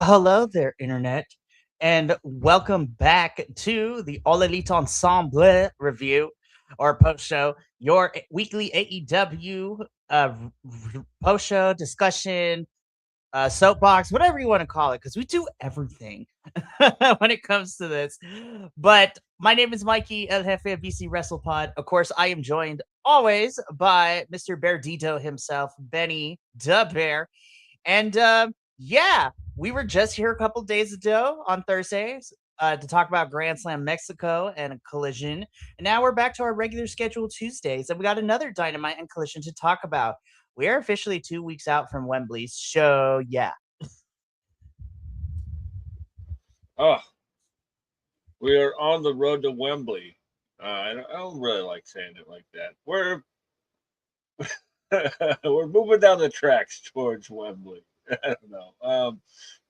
Hello there, Internet, and welcome back to the All Elite Ensemble review or post show, your weekly AEW post show discussion, soapbox, whatever you want to call it, because we do everything when it comes to this. But my name is Mikey El Jefe of BC Wrestle Pod. Of course, I am joined always by Mr. Beardito himself, Benny the Bear. And yeah, we were just here a couple days ago on Thursdays to talk about Grand Slam Mexico and a Collision. And now we're back to our regular schedule Tuesdays, and we got another Dynamite and Collision to talk about. We are officially 2 weeks out from Wembley, so yeah. Oh, we are on the road to Wembley. I don't really like saying it like that. We're moving down the tracks towards Wembley. I don't know.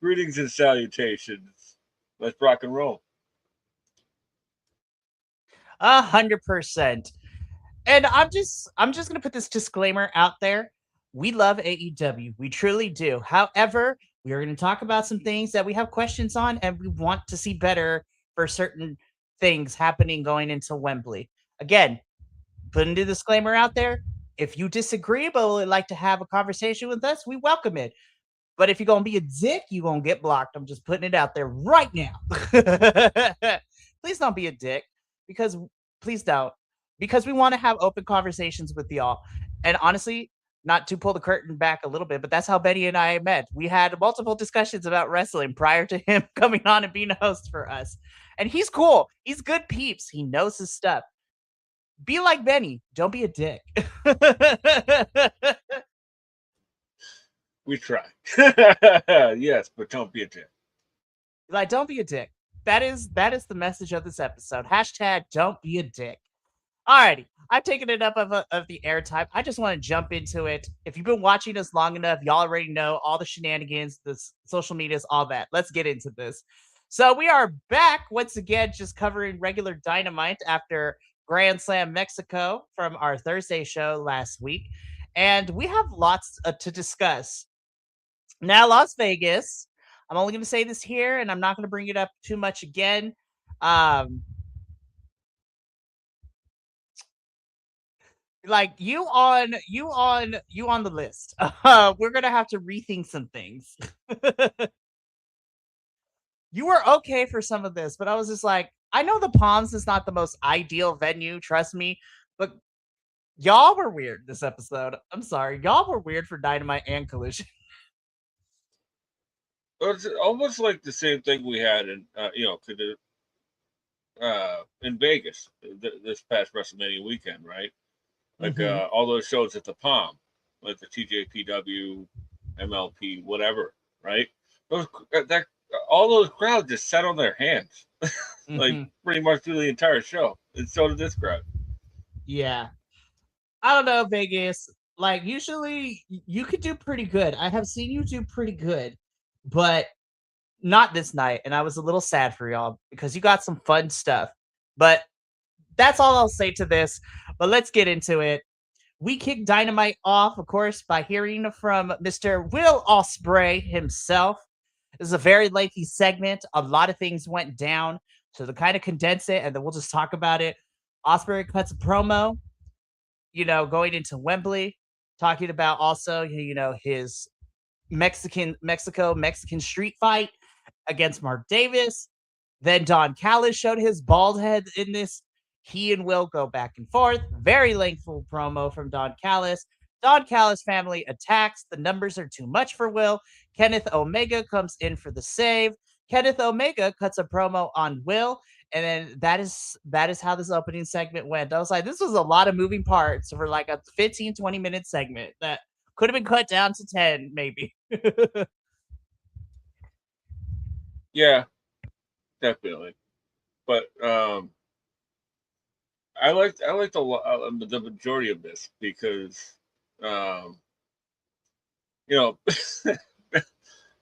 Greetings and salutations. Let's rock and roll. 100%. And I'm just gonna put this disclaimer out there. We love AEW. We truly do. However, we are going to talk about some things that we have questions on and we want to see better for certain things happening going into Wembley. Again, putting the disclaimer out there. If you disagree but would like to have a conversation with us, we welcome it. But if you're gonna be a dick, you're gonna get blocked. I'm just putting it out there right now. Please don't be a dick because please don't. Because we want to have open conversations with y'all. And honestly, not to pull the curtain back a little bit, but that's how Betty and I met. We had multiple discussions about wrestling prior to him coming on and being a host for us. And he's cool. He's good peeps. He knows his stuff. Be like Benny. Don't be a dick. We try. Yes, but don't be a dick. Like, don't be a dick. That is the message of this episode. Hashtag don't be a dick. Alrighty. I've taken it up of the airtime. I just want to jump into it. If you've been watching us long enough, y'all already know all the shenanigans, the social medias, all that. Let's get into this. So we are back once again, just covering regular Dynamite after Grand Slam Mexico from our Thursday show last week. And we have lots to discuss. Now, Las Vegas. I'm only going to say this here, and I'm not going to bring it up too much again. Um, like you on the list. We're gonna have to rethink some things. You were okay for some of this, but I was just like, I know the Palms is not the most ideal venue, trust me, but y'all were weird this episode. I'm sorry, y'all were weird for Dynamite and Collision. It's almost like the same thing we had in Vegas this past WrestleMania weekend, right? Like Mm-hmm. all those shows at the Palm, like the TJPW, MLP, whatever, right? Those that all those crowds just sat on their hands, like Mm-hmm. pretty much through the entire show, and so did this crowd. Yeah, I don't know, Vegas. Like usually, you could do pretty good. I have seen you do pretty good, but not this night, and I was a little sad for y'all because you got some fun stuff. But that's all I'll say to this. But let's get into it. We kick Dynamite off, of course, by hearing from Mr. Will Ospreay himself. This is a very lengthy segment. A lot of things went down. So to kind of condense it, and then we'll just talk about it. Ospreay cuts a promo, going into Wembley, talking about also, his Mexican street fight against Mark Davis. Then Don Callis showed his bald head in this. He and Will go back and forth. Very lengthful promo from Don Callis. Don Callis family attacks. The numbers are too much for Will. Kenneth Omega comes in for the save. Kenneth Omega cuts a promo on Will. And then that is how this opening segment went. I was like, this was a lot of moving parts for like a 15, 20-minute segment that could have been cut down to 10, maybe. Yeah, definitely. But I liked the majority of this because um, you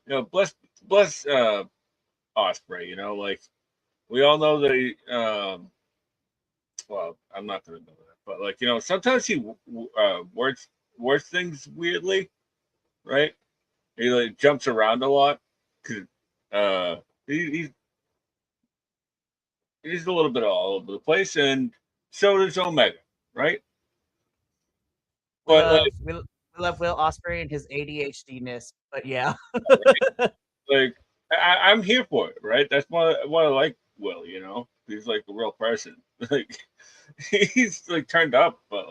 know bless Osprey. Like we all know that well, I'm not gonna know that, but like sometimes he words things weirdly, right? He like jumps around a lot because He's a little bit all over the place, and so does Omega, right? We But love we, we love Will Ospreay and his ADHD-ness, but yeah. like I'm here for it, right? That's what I like Will, you know. He's like a real person. Like he's like turned up, but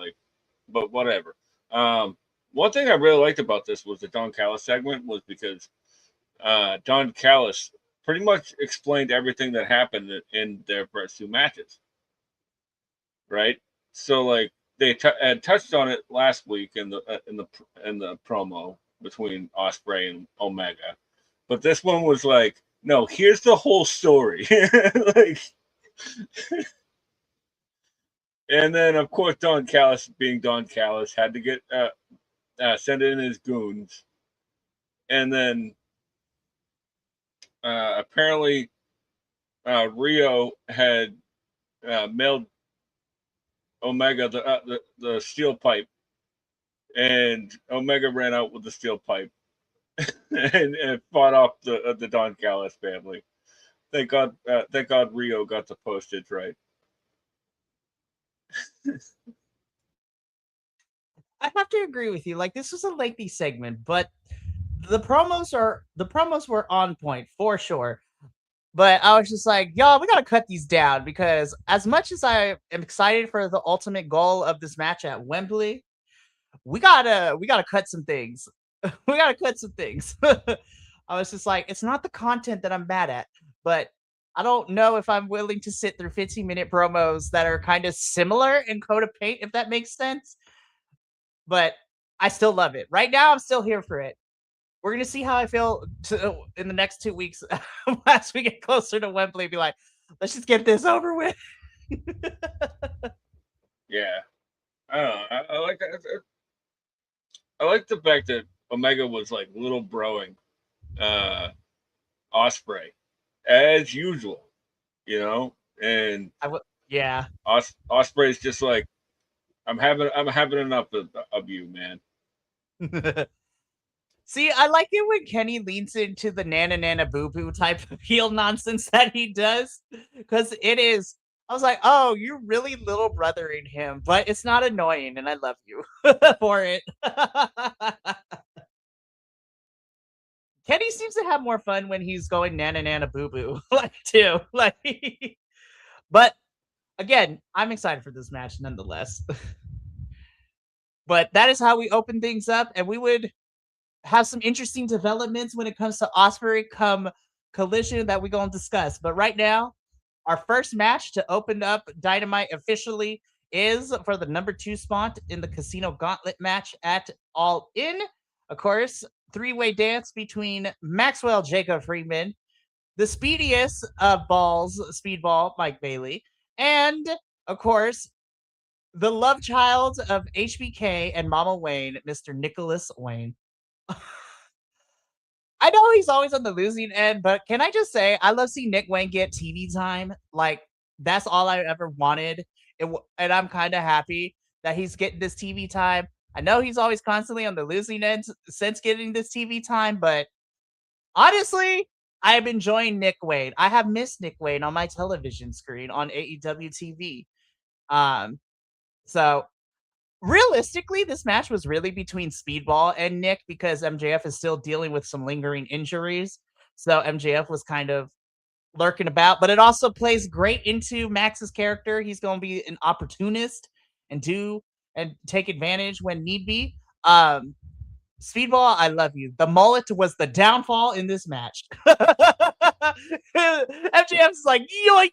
whatever. One thing I really liked about this was the Don Callis segment was because Don Callis pretty much explained everything that happened in their first two matches, right? So like they had touched on it last week in the promo between Osprey and Omega, but this one was like, no, here's the whole story, like, and then of course Don Callis, being Don Callis, had to get send in his goons, and then apparently Rio had mailed Omega the steel pipe, and Omega ran out with the steel pipe and fought off the Don Callis family. Thank God Rio got the postage right. I have to agree with you. Like this was a lengthy segment, but the promos were on point for sure. But I was just like, y'all, we gotta cut these down because as much as I am excited for the ultimate goal of this match at Wembley, we gotta cut some things. We gotta cut some things. I was just like, it's not the content that I'm mad at, but I don't know if I'm willing to sit through 15-minute promos that are kind of similar in coat of paint, if that makes sense. But I still love it. Right now, I'm still here for it. We're gonna see how I feel in the next 2 weeks as we get closer to Wembley. Be like, let's just get this over with. Yeah, I don't know. I like that. I like the fact that Omega was like little broing uh, Osprey as usual, you know, and Yeah. Osprey's just like I'm having enough of you, man. See, I like it when Kenny leans into the nana nana boo boo type of heel nonsense that he does. Because it is, I was like, oh, you're really little brothering him, but it's not annoying, and I love you for it. Kenny seems to have more fun when he's going nana nana boo boo, like, too. Like, but again, I'm excited for this match nonetheless. But that is how we open things up, and we would have some interesting developments when it comes to Osprey come Collision that we're going to discuss. But right now, our first match to open up Dynamite officially is for the number 2 spot in the Casino Gauntlet match at All In. Of course, three-way dance between Maxwell Jacob Freeman, the speediest of balls, Speedball Mike Bailey, and of course, the love child of HBK and Mama Wayne, Mr. Nicholas Wayne. I know he's always on the losing end, but can I just say I love seeing Nick Wayne get TV time. Like that's all I ever wanted, and I'm kind of happy that he's getting this TV time. I know he's always constantly on the losing end since getting this TV time, but honestly, I'm enjoying Nick Wayne. I have missed Nick Wayne on my television screen on AEW TV. Um, so realistically, this match was really between Speedball and Nick because MJF is still dealing with some lingering injuries. So MJF was kind of lurking about, but it also plays great into Max's character. He's going to be an opportunist and take advantage when need be. Speedball, I love you. The mullet was the downfall in this match. MJF's like, yoink!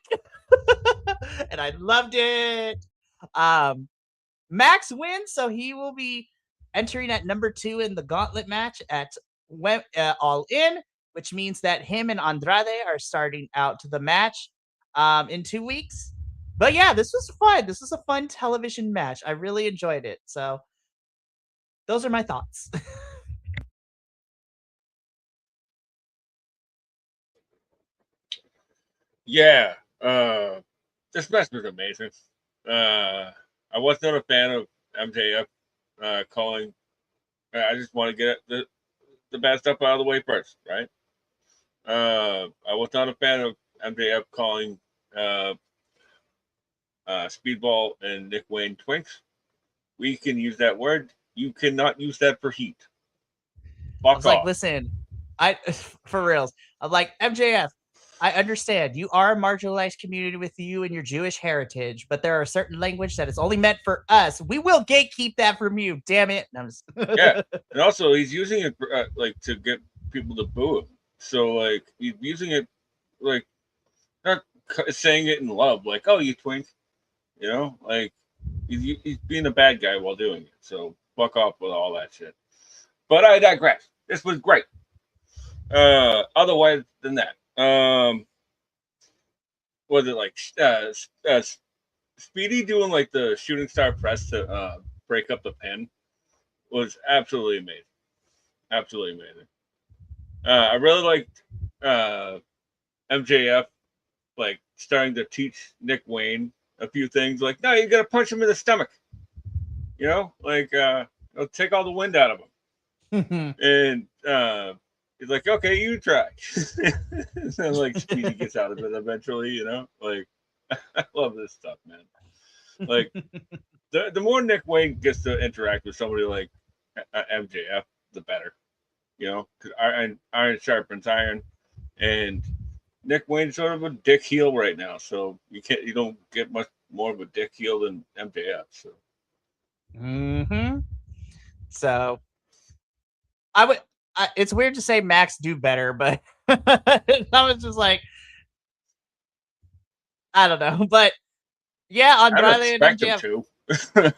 And I loved it. Max wins, so he will be entering at number 2 in the gauntlet match at All In, which means that him and Andrade are starting out the match in 2 weeks. But yeah, this was fun. This was a fun television match. I really enjoyed it. So those are my thoughts. Yeah, this match was amazing. I was not a fan of MJF calling. I just want to get the bad stuff out of the way first, right? I was not a fan of MJF calling uh, Speedball and Nick Wayne twinks. We can use that word. You cannot use that for heat. I Fuck was like, off. listen, I for reals. I'm like, MJF, I understand you are a marginalized community with you and your Jewish heritage, but there are certain language that is only meant for us. We will gatekeep that from you. Damn it. And I'm just Yeah, and also he's using it like to get people to boo him. So like he's using it like not saying it in love, like "oh you twink," like he's being a bad guy while doing it. So fuck off with all that shit. But I digress. This was great. Otherwise than that, was it like Speedy doing like the shooting star press to break up the pin was absolutely amazing. Absolutely amazing. I really liked MJF like starting to teach Nick Wayne a few things. Like, no, you gotta punch him in the stomach. Like it'll take all the wind out of him. And he's like, okay, you try. And then like Speedy gets out of it eventually. Like I love this stuff, man. Like the more Nick Wayne gets to interact with somebody like MJF, the better. Because iron sharpens iron, and Nick Wayne's sort of a dick heel right now, so you don't get much more of a dick heel than MJF. So mm-hmm. So I would. It's weird to say Max do better, but I was just like, I don't know, but yeah, I don't Andrade and expect him MJF. to.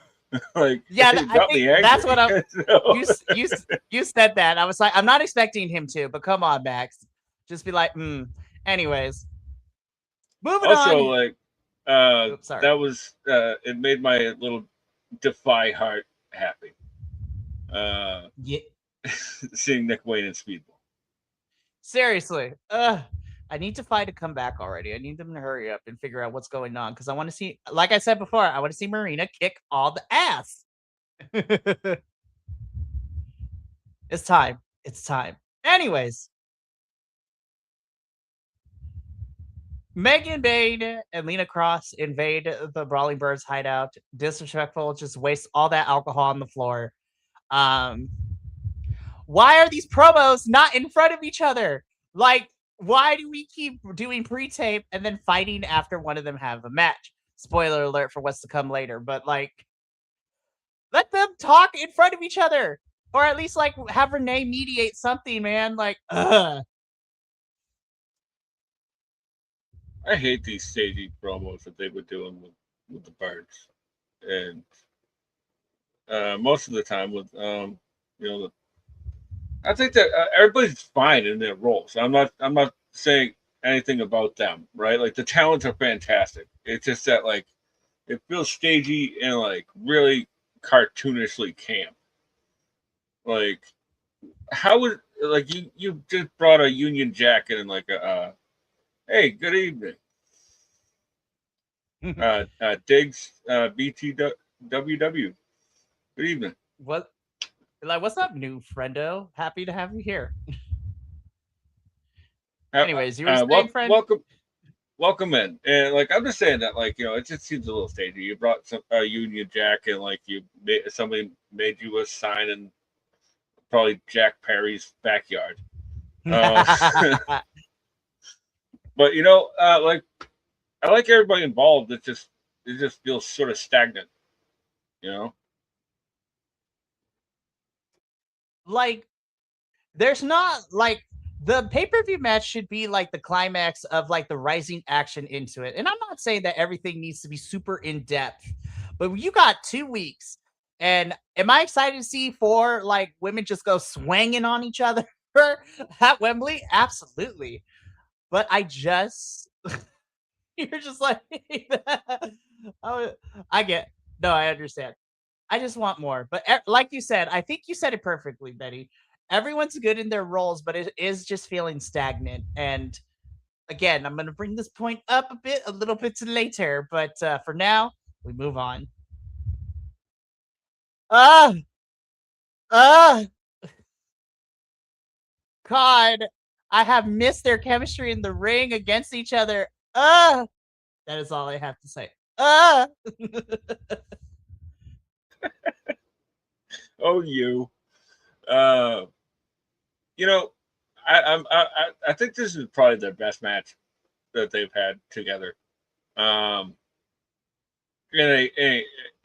Like, Yeah, he I got think me angry. that's what So. you said that. I was like, I'm not expecting him to, but come on, Max, just be like, Anyways, moving Also, on. like, Oops, sorry. that was it made my little Defy heart happy. Yeah, Seeing Nick Wayne in Speedball. seriously. I need Defy to come back already. I need them to hurry up and figure out what's going on because I want to see, like I said before, I want to see Marina kick all the ass. It's time. It's time. Anyways, Megan Bain and Lena Cross invade the Brawling Birds hideout. Disrespectful, just waste all that alcohol on the floor. Um, why are these promos not in front of each other? Like, why do we keep doing pre-tape and then fighting after one of them have a match? Spoiler alert for what's to come later, but like, let them talk in front of each other, or at least like have Renee mediate something, man. Like, I hate these stagey promos that they were doing with the Birds, and most of the time with you know, I think that everybody's fine in their roles. I'm not saying anything about them, right? Like the talents are fantastic. It's just that like it feels stagey and like really cartoonishly camp. Like how would like you just brought a Union Jack in and like a hey, good evening, Diggs, BTWW. Good evening. what? Like, what's up, new friendo? Happy to have you here. Anyways, you were saying, friend? Welcome in. And like I'm just saying that like it just seems a little stagey. You brought some Union Jack and like somebody made you a sign in probably Jack Perry's backyard. But like I like everybody involved. It just feels sort of stagnant. You know. Like, there's not like the pay-per-view match should be like the climax of like the rising action into it. And I'm not saying that everything needs to be super in depth, but you got 2 weeks. And am I excited to see four like women just go swinging on each other at Wembley? Absolutely. But I just you're just like oh, I get no, I understand. I just want more. But like you said, I think you said it perfectly, Betty. Everyone's good in their roles, but it is just feeling stagnant. And again, I'm going to bring this point up a little bit later. But for now, we move on. Ah, ah, God. I have missed their chemistry in the ring against each other. That is all I have to say. Oh, you. Uh, you know, I think this is probably their best match that they've had together. Um, in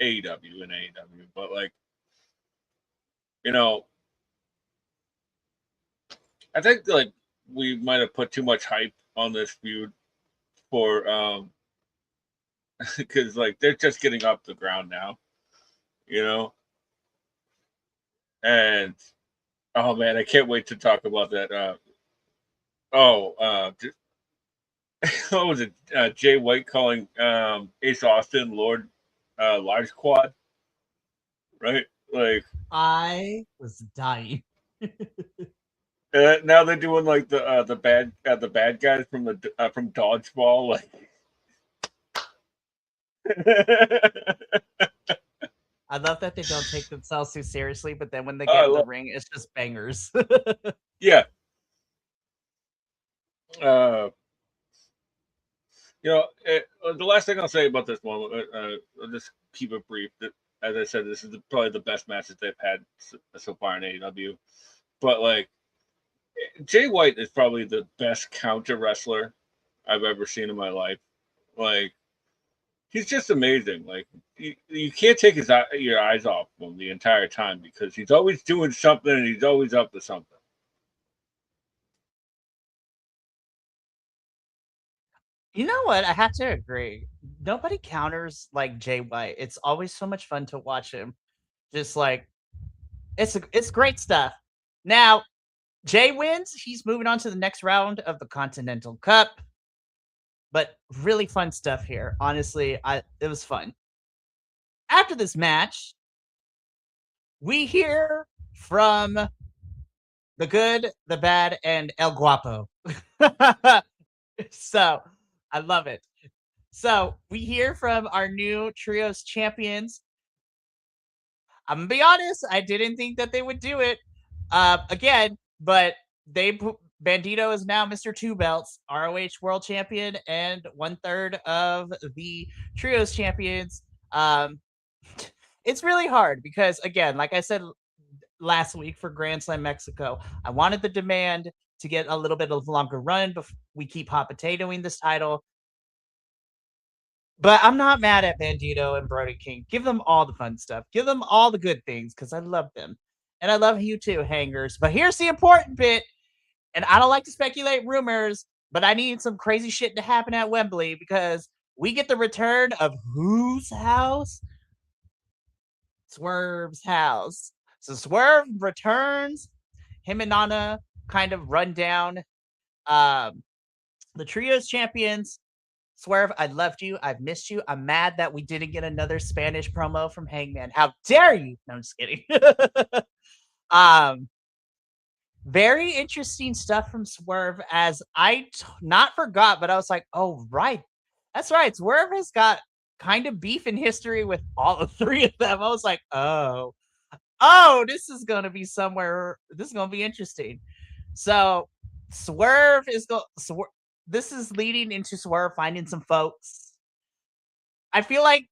AEW and AEW, but like, you know, I think like we might have put too much hype on this feud for because like they're just getting off the ground now, you know, and oh man, I can't wait to talk about that. Oh, what was it? Jay White calling Ace Austin Lord Large Quad, right? Like I was dying. now they're doing like the bad guys from Dodgeball, like. I love that they don't take themselves too seriously, but then when they Oh, get in the ring, it's just bangers. yeah. Uh, the last thing I'll say about this one, I'll just keep it brief. That, as I said, this is probably the best match that they've had so far in AEW. But like, Jay White is probably the best counter wrestler I've ever seen in my life. Like, he's just amazing. Like, you can't take your eyes off him the entire time because he's always doing something and he's always up to something. You know what? I have to agree. Nobody counters like Jay White. It's always so much fun to watch him. Just like it's great stuff. Now, Jay wins. He's moving on to the next round of the Continental Cup. But really fun stuff here. Honestly, it was fun. After this match, we hear from the good, the bad, and El Guapo. So I love it. So we hear from our new trios champions. I'm gonna be honest, I didn't think that they would do it again, but Bandito is now Mr. Two Belts, ROH World Champion, and 1/3 of the trios champions. Um, it's really hard because, again, like I said last week for Grand Slam Mexico, I wanted the demand to get a little bit of longer run before we keep hot potatoing this title. But I'm not mad at Bandito and Brody King. Give them all the fun stuff. Give them all the good things because I love them. And I love you too, hangers. But here's the important bit. And I don't like to speculate rumors, but I need some crazy shit to happen at Wembley because we get the return of whose house? Swerve's house. So Swerve returns. Him and Nana kind of run down the trios champions. Swerve, I loved you. I've missed you. I'm mad that we didn't get another Spanish promo from Hangman. How dare you? No, I'm just kidding. um, very interesting stuff from Swerve as not forgot, but I was like, oh, right. That's right. Swerve has got kind of beef in history with all three of them. I was like, this is going to be somewhere. This is going to be interesting. So Swerve is going. This is leading into Swerve finding some folks. I feel like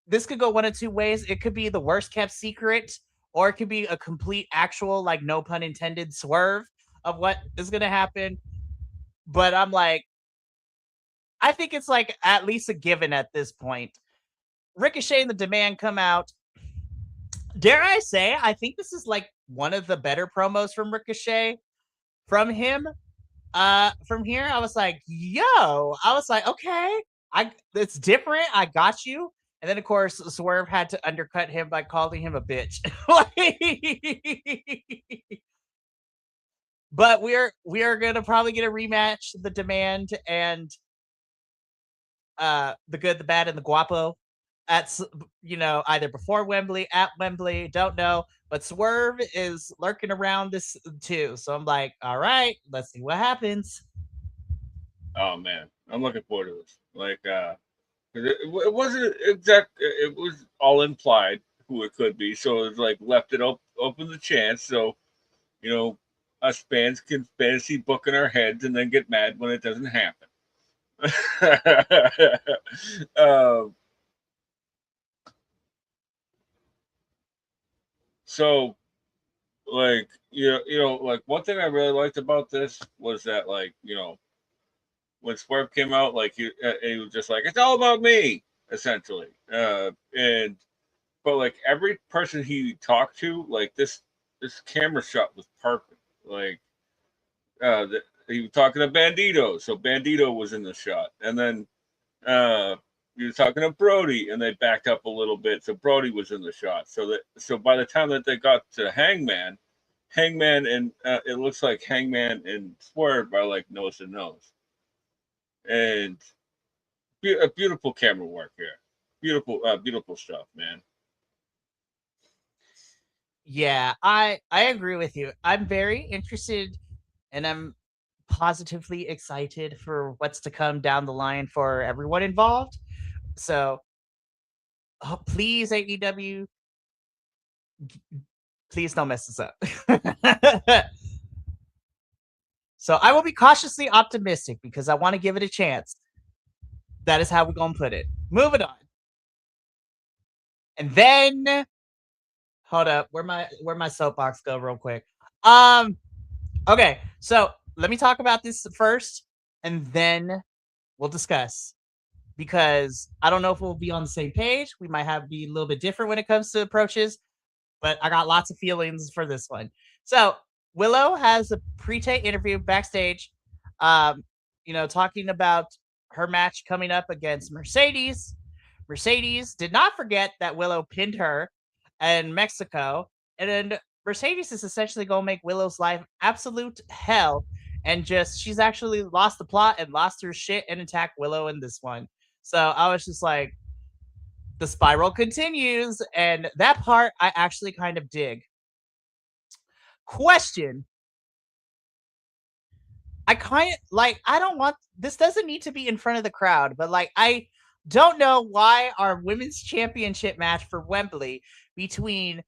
this could go one of two ways. It could be the worst kept secret, or it could be a complete actual, like, no pun intended, swerve of what is going to happen. But I'm like, I think it's like at least a given at this point. Ricochet and the Demand come out. Dare I say, I think this is like one of the better promos from Ricochet. From him, from here, I was like, okay, it's different. I got you. And then of course Swerve had to undercut him by calling him a bitch. But we are gonna probably get a rematch, the Demand and the Good, the Bad, and the Guapo at either before Wembley, at Wembley, don't know. But Swerve is lurking around this too. So I'm like, all right, let's see what happens. Oh man, I'm looking forward to this. Like, it wasn't exact. It was all implied who it could be, so it's like left it open the chance. So, you know, us fans can fantasy book in our heads and then get mad when it doesn't happen. um, so like like one thing I really liked about this was that like when Swerve came out, like he was just like it's all about me essentially, and but like every person he talked to, like this camera shot was perfect. Like he was talking to Bandito, so Bandito was in the shot, and then he was talking to Brody, and they backed up a little bit, so Brody was in the shot. So by the time that they got to Hangman, and it looks like Hangman and Swerve are like nose to nose, and a beautiful camera work here, beautiful stuff, man. Yeah, I agree with you. I'm very interested and I'm positively excited for what's to come down the line for everyone involved. So, please AEW, please don't mess this up. So, I will be cautiously optimistic because I want to give it a chance. That is how we're going to put it. Moving on. And then hold up, where my soapbox go real quick. Okay, so let me talk about this first, and then we'll discuss because I don't know if we'll be on the same page. We might have be a little bit different when it comes to approaches, but I got lots of feelings for this one. So Willow has a pre-tape interview backstage, um, talking about her match coming up against Mercedes. Mercedes did not forget that Willow pinned her in Mexico, and then Mercedes is essentially going to make Willow's life absolute hell, and just she's actually lost the plot and lost her shit and attacked Willow in this one. So I was just like, the spiral continues, and that part I actually kind of dig. Question. I kind of like, I don't want this doesn't need to be in front of the crowd, but like I don't know why our women's championship match for Wembley between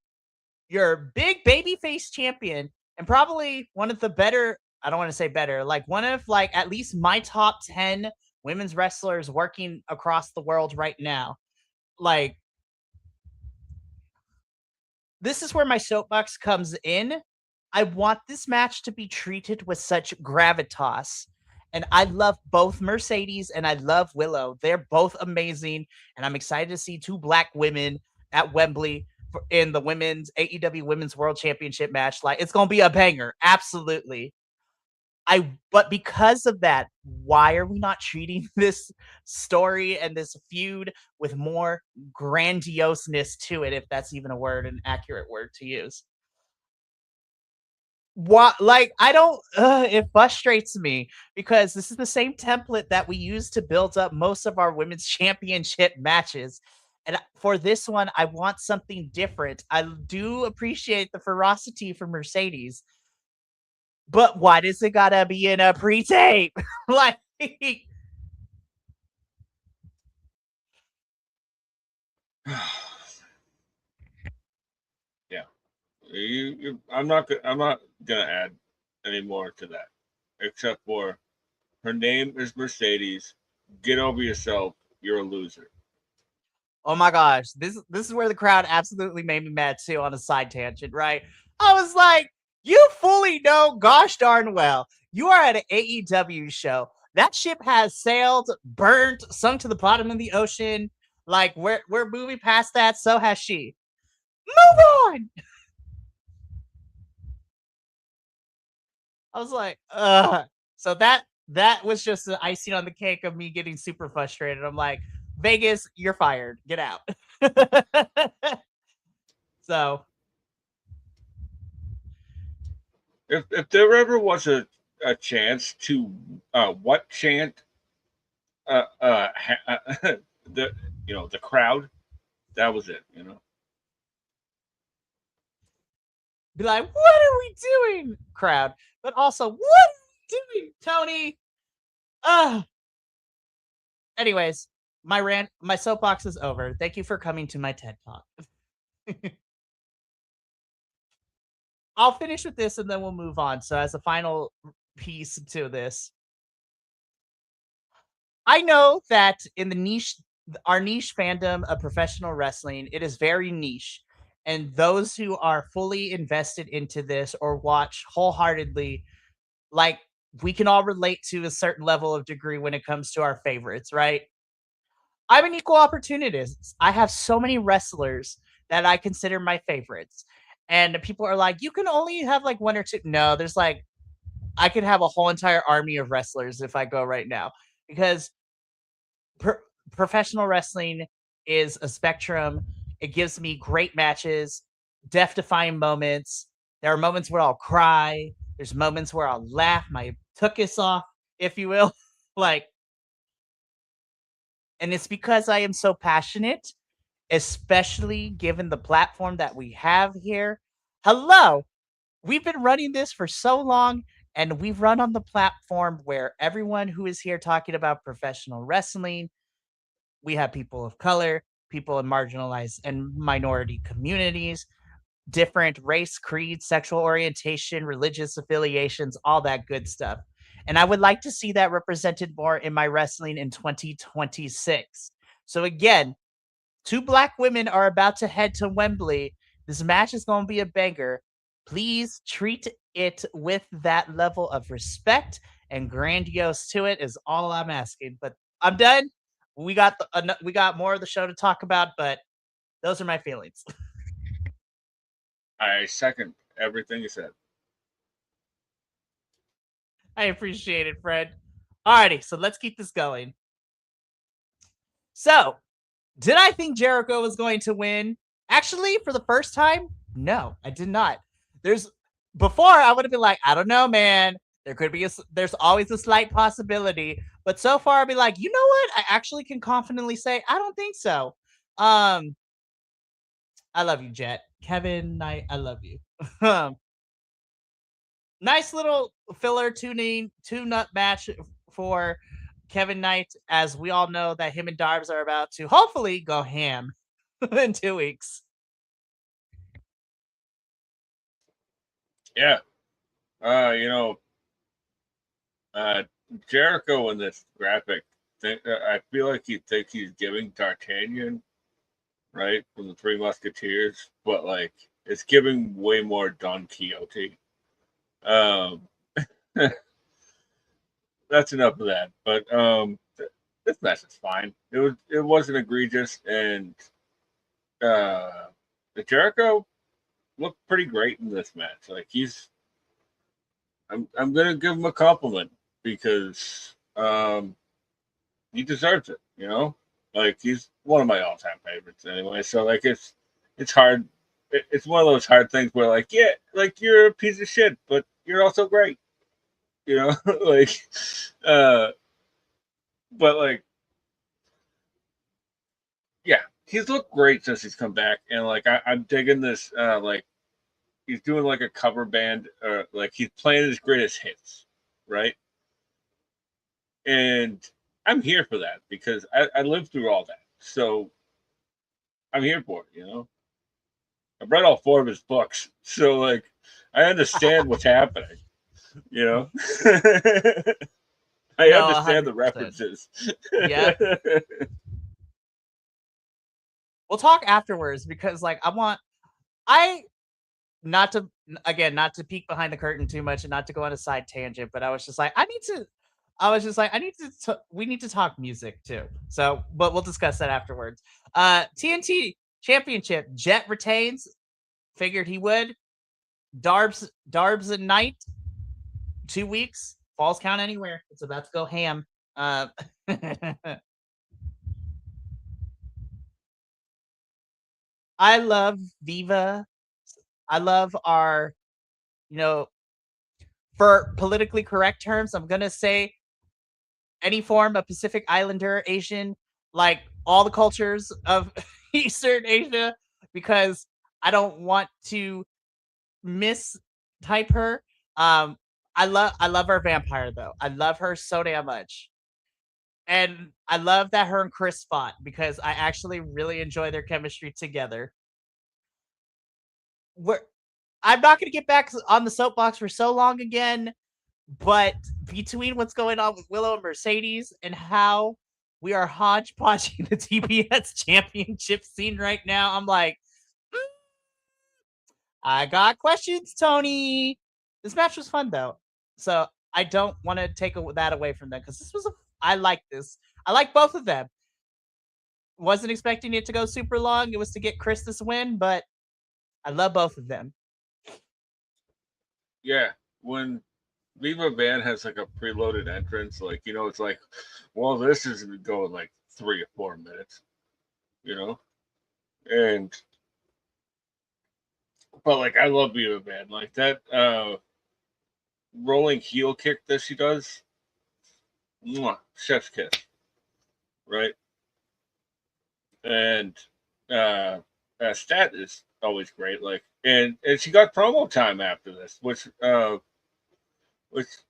your big babyface champion and probably one of the better, I don't want to say better, like one of like at least my top 10 women's wrestlers working across the world right now. Like, this is where my soapbox comes in. I want this match to be treated with such gravitas. And I love both Mercedes and I love Willow. They're both amazing. And I'm excited to see two black women at Wembley in the women's AEW Women's World Championship match. Like, it's going to be a banger. Absolutely. But because of that, why are we not treating this story and this feud with more grandioseness to it, if that's even a word, an accurate word to use? What, like, I don't it frustrates me because this is the same template that we use to build up most of our women's championship matches. And for this one, I want something different. I do appreciate the ferocity for Mercedes, but why does it gotta be in a pre-tape? Like, Yeah, I'm not gonna add any more to that, except for her name is Mercedes. Get over yourself. You're a loser. oh my gosh, this is where the crowd absolutely made me mad too on a side tangent, right? I was like, you fully know, gosh darn well, you are at an AEW show. That ship has sailed, burnt, sunk to the bottom of the ocean. Like, we're moving past that, so has she. Move on. I was like, so that was just the icing on the cake of me getting super frustrated. I'm like, Vegas, you're fired. Get out. So If there ever was a chance to what chant the the crowd, that was it. be like, what are we doing, crowd? But also, what are we doing, Tony? Anyways, my soapbox is over. Thank you for coming to my TED Talk. I'll finish with this and then we'll move on. So as a final piece to this, I know that in the niche, our niche fandom of professional wrestling, it is very niche. And those who are fully invested into this or watch wholeheartedly, like we can all relate to a certain level of degree when it comes to our favorites, right? I'm an equal opportunist. I have so many wrestlers that I consider my favorites. And people are like, you can only have like one or two. No, there's like, I could have a whole entire army of wrestlers if I go right now because pro- professional wrestling is a spectrum. It gives me great matches, death defying moments. There are moments where I'll cry. There's moments where I'll laugh my tuchus off, if you will. like, and it's because I am so passionate, especially given the platform that we have here. Hello, we've been running this for so long, and we've run on the platform where everyone who is here talking about professional wrestling, we have people of color, people in marginalized and minority communities, different race, creed, sexual orientation, religious affiliations, all that good stuff. And I would like to see that represented more in my wrestling in 2026. So again, two black women are about to head to Wembley. This match is going to be a banger. Please treat it with that level of respect and grandiose to it is all I'm asking. But I'm done. We got more of the show to talk about, but those are my feelings. I second everything you said. I appreciate it, Fred. Alrighty, so let's keep this going. So, did I think Jericho was going to win? Actually, for the first time, no, I did not. There's before I would have been like, I don't know, man. There's always a slight possibility, but so far I'd be like, you know what? I actually can confidently say I don't think so. Um, I love you, Jet. Kevin Knight, I love you. Nice little filler tune-up match for Kevin Knight, as we all know that him and Darbs are about to hopefully go ham in 2 weeks. Yeah. You know, uh, Jericho in this graphic, I feel like you think he's giving D'Artagnan, right, from the Three Musketeers, but like it's giving way more Don Quixote. Um, that's enough of that. But this match is fine. It wasn't egregious, and uh, the Jericho looked pretty great in this match. Like I'm gonna give him a compliment because he deserves it. You know, like he's one of my all time favorites anyway. So like it's hard. It's one of those hard things where like yeah, like you're a piece of shit, but you're also great. You know, like uh, but like yeah, he's looked great since he's come back, and like I'm digging this. Like he's doing like a cover band, or like he's playing his greatest hits, right? And I'm here for that because I lived through all that, so I'm here for it. You know, I've read all four of his books, so like I understand what's happening. You know, I No, understand the 100%. references. Yep. We'll talk afterwards because like I not to again not to peek behind the curtain too much and not to go on a side tangent, but I was just like I need to we need to talk music too. So, but we'll discuss that afterwards. TNT Championship, Jet retains. Figured he would. Darbs and Knight, 2 weeks. Falls count anywhere. It's about to go ham. I love Viva. I love our, you know, for politically correct terms, I'm gonna say any form of Pacific Islander, Asian, like all the cultures of Eastern Asia, because I don't want to mistype her. Um, I love our vampire though. I love her so damn much. And I love that her and Chris fought because I actually really enjoy their chemistry together. We're I'm not going to get back on the soapbox for so long again, but between what's going on with Willow and Mercedes and how we are hodgepodging the TBS championship scene right now, I'm like, mm, I got questions, Tony. This match was fun though, so I don't want to take that away from them because this was I like this. I like both of them. Wasn't expecting it to go super long. It was to get Chris this win, but I love both of them. Yeah, when Viva Van has like a preloaded entrance, like it's like, well, this is gonna go in like 3 or 4 minutes, you know, and but like I love Viva Van, like that rolling heel kick that she does, mwah, chef's kiss, right? And uh, Stat is always great, like, and she got promo time after this, which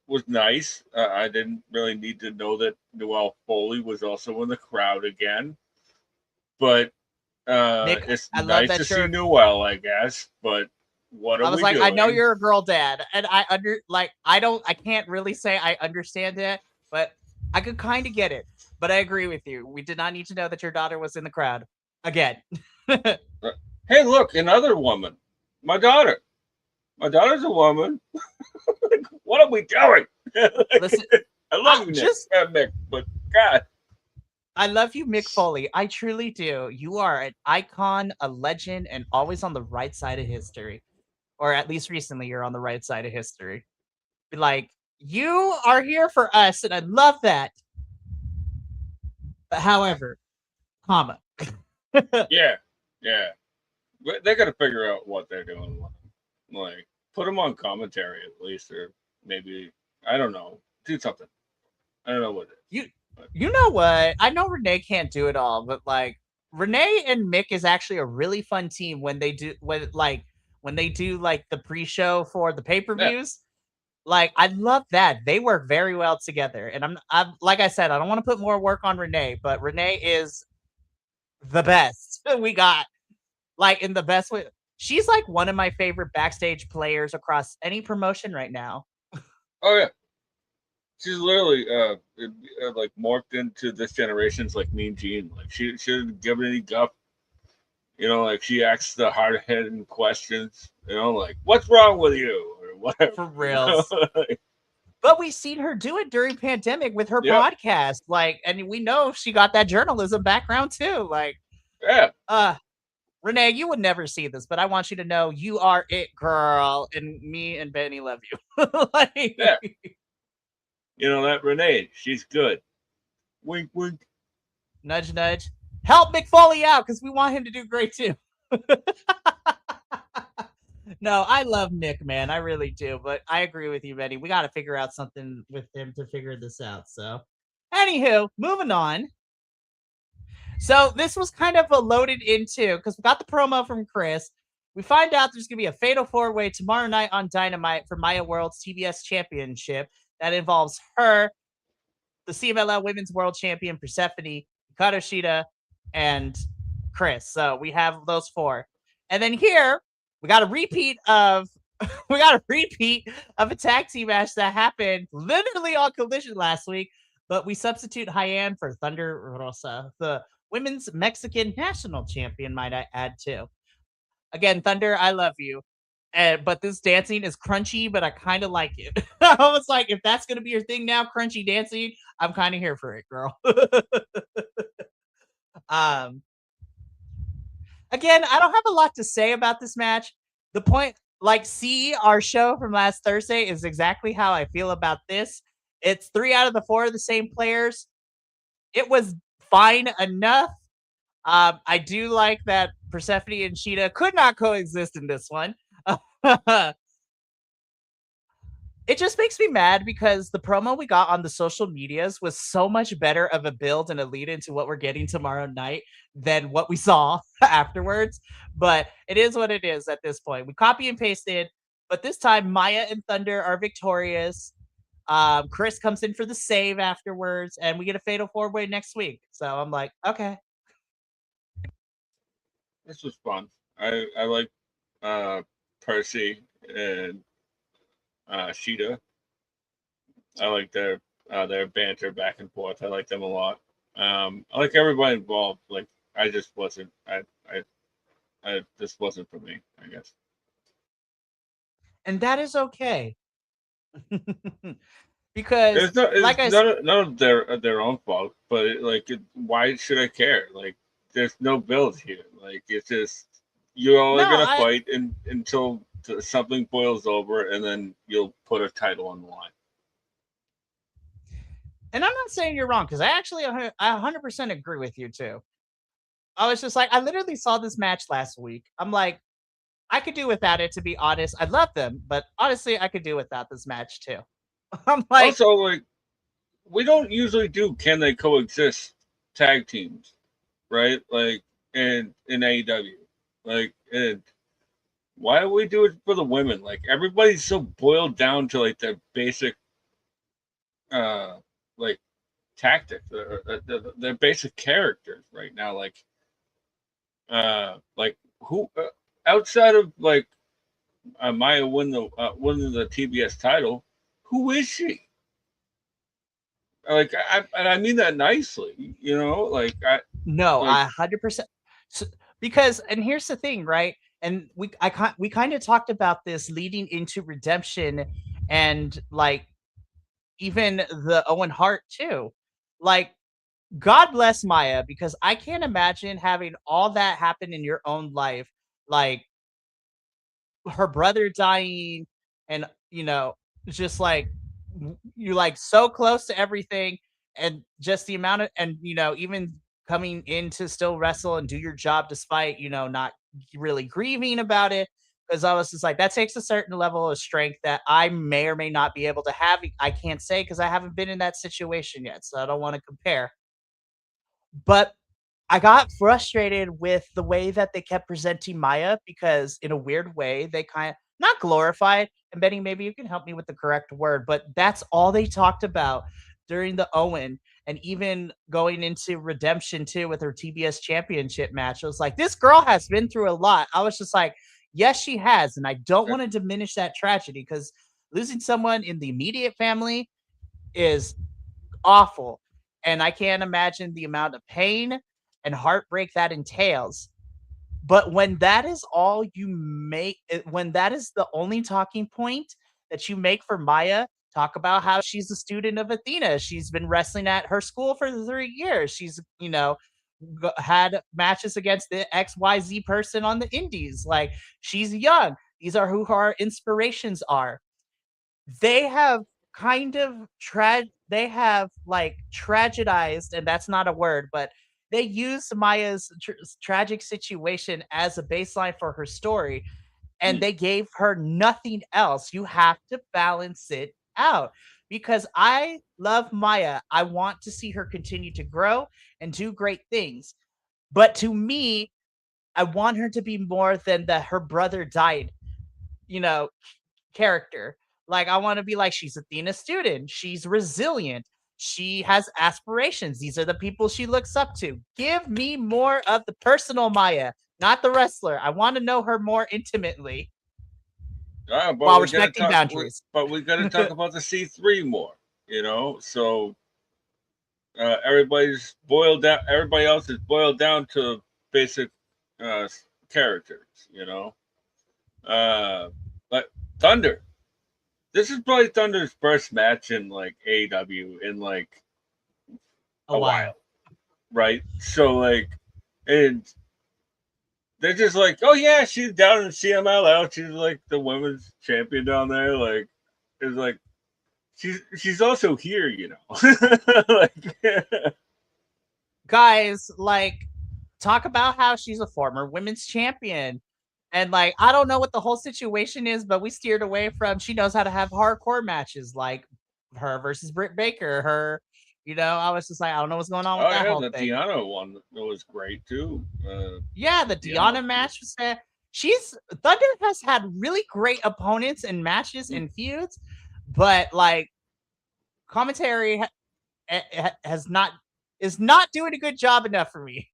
was nice. I didn't really need to know that Noelle Foley was also in the crowd again, but Nick, it's I love nice that to see you're. Noelle, I guess. But what are I was we like, I know doing? you're a girl dad, and I can't really say I understand it, but I could kind of get it. But I agree with you. We did not need to know that your daughter was in the crowd again. Hey, look, another woman. My daughter. My daughter's a woman. What are we doing? Listen, I love you, Nick. Mick, but God. I love you, Mick Foley. I truly do. You are an icon, a legend, and always on the right side of history. Or at least recently, you're on the right side of history. Like, you are here for us, and I love that. But however, comma. Yeah, yeah. They got to figure out what they're doing. Like, put them on commentary at least, or maybe I don't know, do something. I don't know what it is. You know what? I know Renee can't do it all, but like Renee and Mick is actually a really fun team when they do like the pre-show for the pay-per-views. Yeah. Like I love that. They work very well together. And I'm like I said, I don't want to put more work on Renee, but Renee is the best we got. Like in the best way. She's like one of my favorite backstage players across any promotion right now. Oh yeah. She's literally like morphed into this generation's like Mean Gene. Like she didn't give it any guff. Like she asks the hard hitting questions. Like what's wrong with you or whatever. For reals. But we've seen her do it during pandemic with her podcast. Like, and we know she got that journalism background too. Like, yeah. Renee, you would never see this, but I want you to know you are it, girl, and me and Benny love you. Like, yeah. That Renee, she's good. Wink, wink. Nudge, nudge. Help Mick Foley out because we want him to do great too. No, I love Mick, man. I really do. But I agree with you, Benny. We got to figure out something with him to figure this out. So, anywho, moving on. So this was kind of a loaded into because we got the promo from Chris. We find out there's going to be a fatal 4-way tomorrow night on Dynamite for Maya World's TBS Championship that involves her, the CMLL Women's World Champion Persephone, Hikaru Shida, and Chris. So we have those four. And then here we got a repeat of a tag team match that happened literally on Collision last week, but we substitute Hyann for Thunder Rosa, the women's Mexican national champion, might I add too. Again, Thunder, I love you. But this dancing is crunchy, but I kind of like it. I was like, if that's going to be your thing now, crunchy dancing, I'm kind of here for it, girl. Again, I don't have a lot to say about this match. The point, like, see, our show from last Thursday is exactly how I feel about this. It's 3 out of the 4 of the same players. It was fine enough. I do like that Persephone and Shida could not coexist in this one. It just makes me mad because the promo we got on the social medias was so much better of a build and a lead into what we're getting tomorrow night than what we saw afterwards. But it is what it is at this point. We copy and pasted, but this time Maya and Thunder are victorious. Chris comes in for the save afterwards, and we get a fatal 4-way next week. So I'm like, okay. This was fun. I like Percy and Sheeta. I like their banter back and forth. I like them a lot. I like everybody involved. Like I just wasn't. I this wasn't for me. I guess. And that is okay. Because It's like I said, none of their own fault. But why should I care? Like there's no build here. Like it's just you're only no, gonna I fight until something boils over, and then you'll put a title on the line. and I'm not saying you're wrong because I actually 100% agree with you too. I was just like, I literally saw this match last week. I'm like, I could do without it, to be honest. I love them, but honestly, I could do without this match too. I'm like, Also, like we don't usually do can they coexist tag teams, right? Like in AEW, and why do we do it for the women? Like everybody's so boiled down to like their basic, uh, like tactics, their basic characters right now. Like who outside of like Maya winning the TBS title, who is she? Like and I mean that nicely, you know. no, Like I 100%. Because, and here's the thing, right? And we kind of talked about this leading into Redemption, and like even the Owen Hart too. Like, God bless Maya, because I can't imagine having all that happen in your own life, like her brother dying, and just like you're like so close to everything, and just the amount of, and even coming in to still wrestle and do your job despite not really grieving about it. Because I was just like, that takes a certain level of strength that I may or may not be able to have. I can't say because I haven't been in that situation yet, so I don't want to compare. But I got frustrated with the way that they kept presenting Maya, because in a weird way, they kind of not glorified, and Benny, maybe you can help me with the correct word, but that's all they talked about during the Owen, and even going into Redemption too with her TBS championship match. I was like, this girl has been through a lot. I was just like, yes, she has. And I don't want to diminish that tragedy, because losing someone in the immediate family is awful. And I can't imagine the amount of pain and heartbreak that entails. But when that is all you make, when that is the only talking point that you make for Maya, talk about how she's a student of Athena. She's been wrestling at her school for 3 years. She's, had matches against the XYZ person on the indies. Like, she's young. These are who her inspirations are. They have kind of they have like tragedized, and that's not a word, but they use Maya's tragic situation as a baseline for her story, and they gave her nothing else. You have to balance it out, because I love Maya. I want to see her continue to grow and do great things. But to me, I want her to be more than that her brother died, you know, character. Like, I want to be like, she's Athena's student. She's resilient. She has aspirations. These are the people she looks up to. Give me more of the personal Maya, not the wrestler. I want to know her more intimately, while respecting boundaries. But we got to talk about the C3 more. You know, so everybody's boiled down. Everybody else is boiled down to basic uh, characters. You know, but Thunder. This is probably Thunder's first match in like AEW in like A a while. while, right? So and they're just like, oh yeah, she's down in CMLL. She's like the women's champion down there. Like, it's like she's also here, you know. like, Guys, like, talk about how she's a former women's champion. And like, I don't know what the whole situation is, but we steered away from, she knows how to have hardcore matches, like her versus Britt Baker. I was just like, I don't know what's going on with oh that yeah, whole the thing. Deanna one was great too. Yeah, the Deanna match was she's Thunder has had really great opponents and matches and feuds, but like, commentary has not is not doing a good job enough for me.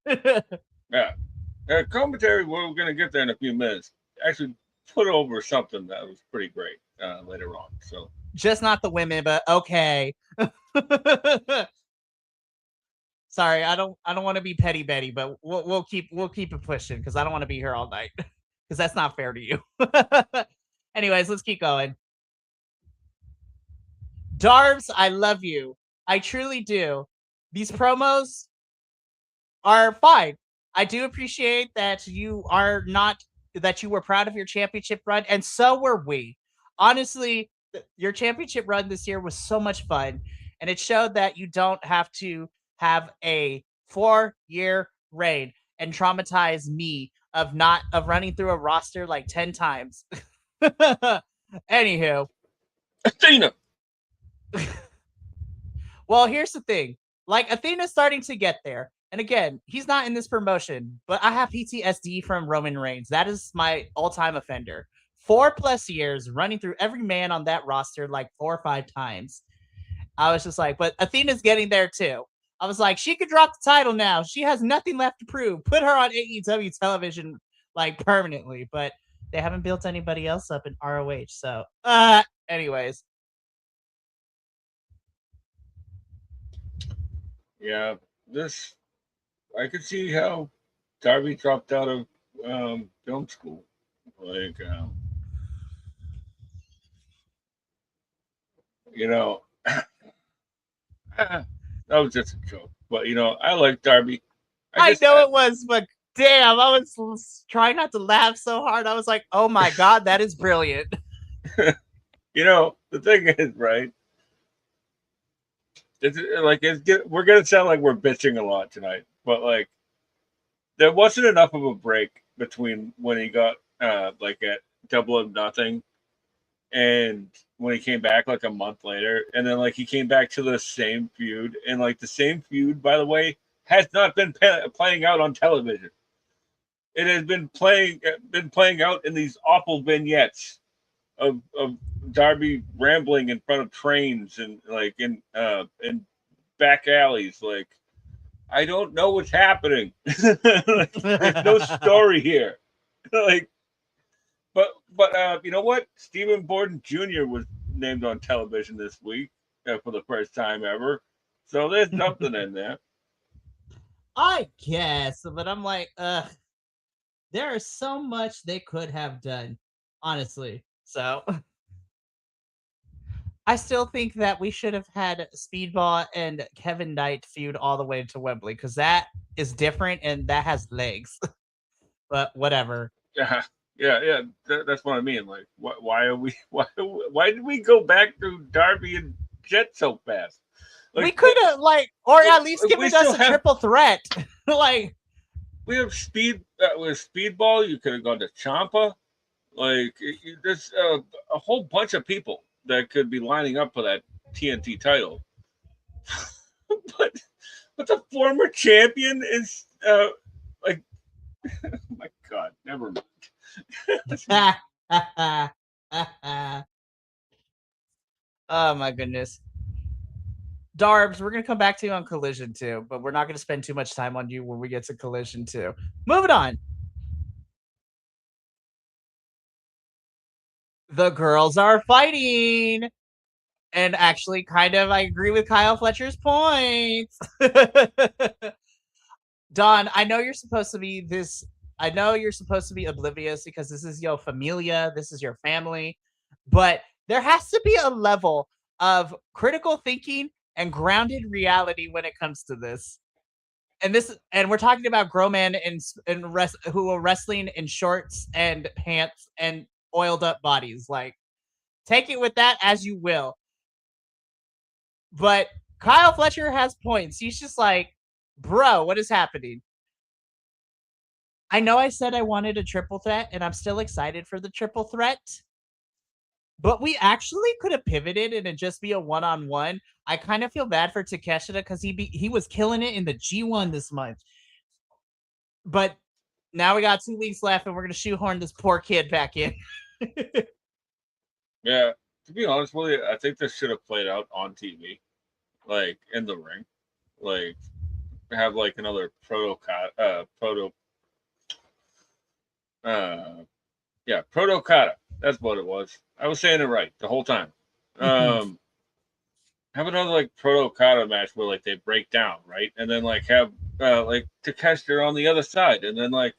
Yeah, commentary. We're gonna get there in a few minutes. Actually, put over something that was pretty great later on. So Just not the women, but okay. Sorry, I don't want to be petty Betty, but we'll keep it pushing because I don't want to be here all night because that's not fair to you. Anyways, let's keep going. Darves, I love you. I truly do. These promos are fine. I do appreciate that you are not that you were proud of your championship run, and so were we. Honestly, your championship run this year was so much fun, and it showed that you don't have to have a 4-year reign and traumatize me of running through a roster like 10 times. Anywho, Athena. well, here's the thing. Like Athena's starting to get there. And again, he's not in this promotion, but I have PTSD from Roman Reigns. That is my all-time offender. 4+ years running through every man on that roster like 4 or 5 times. I was just like, but Athena's getting there too. I was like, she could drop the title now. She has nothing left to prove. Put her on AEW television like permanently, but they haven't built anybody else up in ROH. So, anyways. Yeah, this I could see how Darby dropped out of film school. Like, you know, that was just a joke. But I like Darby. I know it was, but damn, I was trying not to laugh so hard. I was like, oh my God, that is brilliant. The thing is, right? We're gonna sound like we're bitching a lot tonight, but like, there wasn't enough of a break between when he got like at Double or Nothing and when he came back like a month later, and then like he came back to the same feud, and like the same feud, by the way, has not been playing out on television. It has been playing out in these awful vignettes of Darby rambling in front of trains and like in back alleys. Like, I don't know what's happening. Like, there's no story here. Like, but you know what? Stephen Borden Jr. was named on television this week for the first time ever. So there's something in there. I guess, but I'm like, there is so much they could have done, honestly. So I still think that we should have had Speedball and Kevin Knight feud all the way to Wembley because that is different and that has legs. But whatever. Yeah. That's what I mean. Like, why are we? Why did we go back to Darby and Jet so fast? Like, we could have or at least given us a triple threat. Like, we have with Speedball. You could have gone to Ciampa. Like, there's a whole bunch of people that could be lining up for that TNT title. but the former champion is like, oh my God, never mind. Oh my goodness. Darbs, we're gonna come back to you on Collision too, but we're not gonna spend too much time on you when we get to Collision too. Moving on. The girls are fighting. And actually, kind of, I agree with Kyle Fletcher's points. Don, I know you're supposed to be oblivious because this is your familia, this is your family, but there has to be a level of critical thinking and grounded reality when it comes to this. And we're talking about grown men who are wrestling in shorts and pants and oiled up bodies. Like, take it with that as you will. But Kyle Fletcher has points. He's just like, bro, what is happening? I know I said I wanted a triple threat, and I'm still excited for the triple threat. But we actually could have pivoted and it just be a one-on-one. I kind of feel bad for Takeshita because he was killing it in the G1 this month. But now we got 2 weeks left, and we're gonna shoehorn this poor kid back in. Yeah, to be honest with you, I think this should have played out on TV, like in the ring, like have like another Yeah, Proto Okada. That's what it was. I was saying it right the whole time. Have another like Proto Okada match where like they break down, right? And then like have like Takeshita on the other side, and then like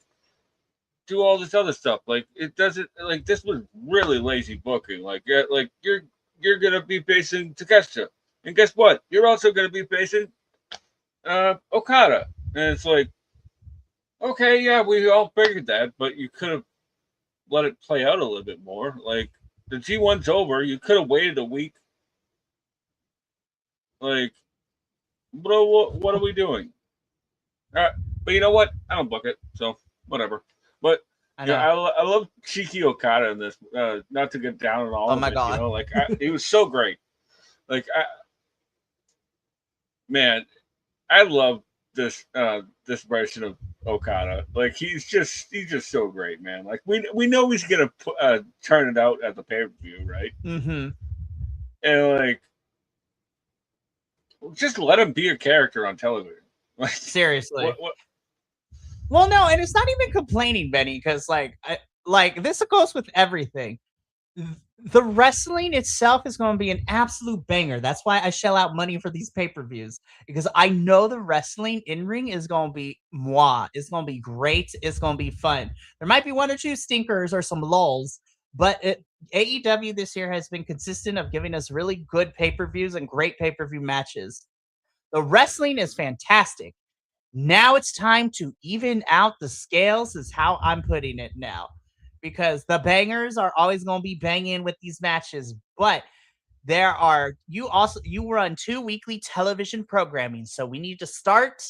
do all this other stuff. Like it doesn't like this was really lazy booking. Like you're gonna be facing Takeshita, and guess what? You're also gonna be facing Okada, and it's like okay, yeah, we all figured that, but you could have let it play out a little bit more. Like the G1's over, you could have waited a week. Like, bro, what are we doing? But you know what? I don't book it, so whatever. But I yeah, know. I love Shiki Okada in this. Not to get down on all Oh of my it, god. like he was so great. Like, man, I love this version of Okada. Like he's just so great, man. Like we know he's gonna turn it out at the pay per view, right? Mm-hmm. And like just let him be a character on television. Like Seriously. what Well, no, and it's not even complaining, Benny, because like this goes with everything. The wrestling itself is going to be an absolute banger. That's why I shell out money for these pay-per-views, because I know the wrestling in ring is going to be moi. It's going to be great. It's going to be fun. There might be one or two stinkers or some lulls, but AEW this year has been consistent of giving us really good pay-per-views and great pay-per-view matches. The wrestling is fantastic. Now it's time to even out the scales, is how I'm putting it now, because the bangers are always going to be banging with these matches, but you run 2 weekly television programming, so we need to start.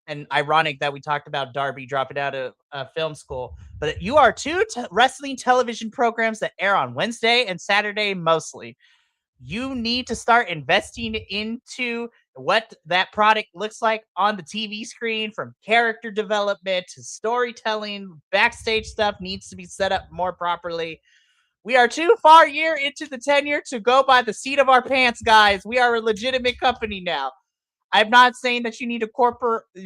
And ironic that we talked about Darby dropping out of film school, but you are two wrestling television programs that air on Wednesday and Saturday mostly. You need to start investing into what that product looks like on the TV screen, from character development to storytelling. Backstage stuff needs to be set up more properly. We are too far year into the tenure to go by the seat of our pants, guys. We are a legitimate company now. I'm not saying that you need to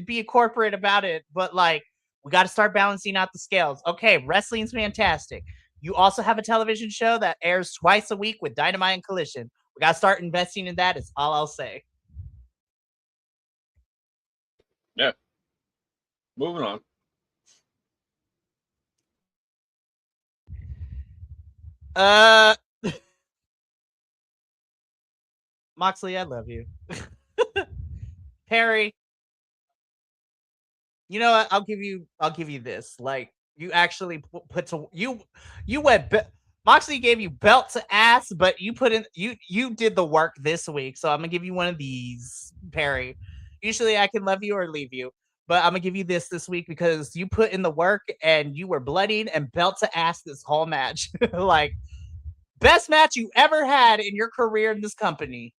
be a corporate about it, but like we got to start balancing out the scales. Okay, wrestling's fantastic. You also have a television show that airs twice a week with Dynamite and Collision. We got to start investing in that. Is all I'll say. Yeah. Moving on. Uh, Moxley, I love you. Perry, you know what? I'll give you this. Like you actually put to you went. Moxley gave you belt to ass, but you did the work this week. So I'm gonna give you one of these, Perry. Usually I can love you or leave you, but I'm gonna give you this week because you put in the work and you were bloodied and belt to ass this whole match. Like best match you ever had in your career in this company.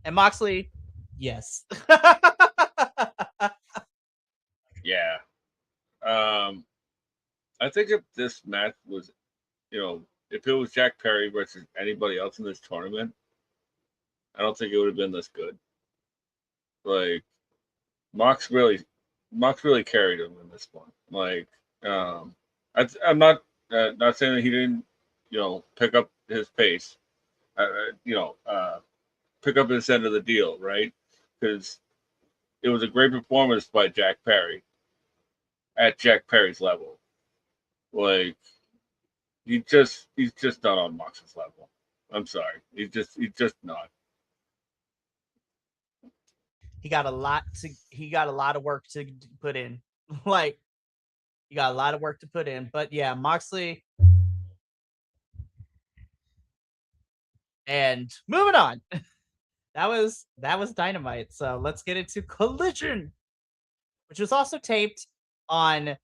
And Moxley, yes. Yeah. I think if this match was, if it was Jack Perry versus anybody else in this tournament, I don't think it would have been this good. Like Mox really carried him in this one. Like, I'm not saying that he didn't, pick up his pace, pick up his end of the deal, right? Because it was a great performance by Jack Perry at Jack Perry's level. Like he's just not on Mox's level. I'm sorry, he's just not. He got a lot of work to put in. Like you got a lot of work to put in. But yeah, Moxley. And moving on. That was Dynamite. So let's get into Collision, which was also taped in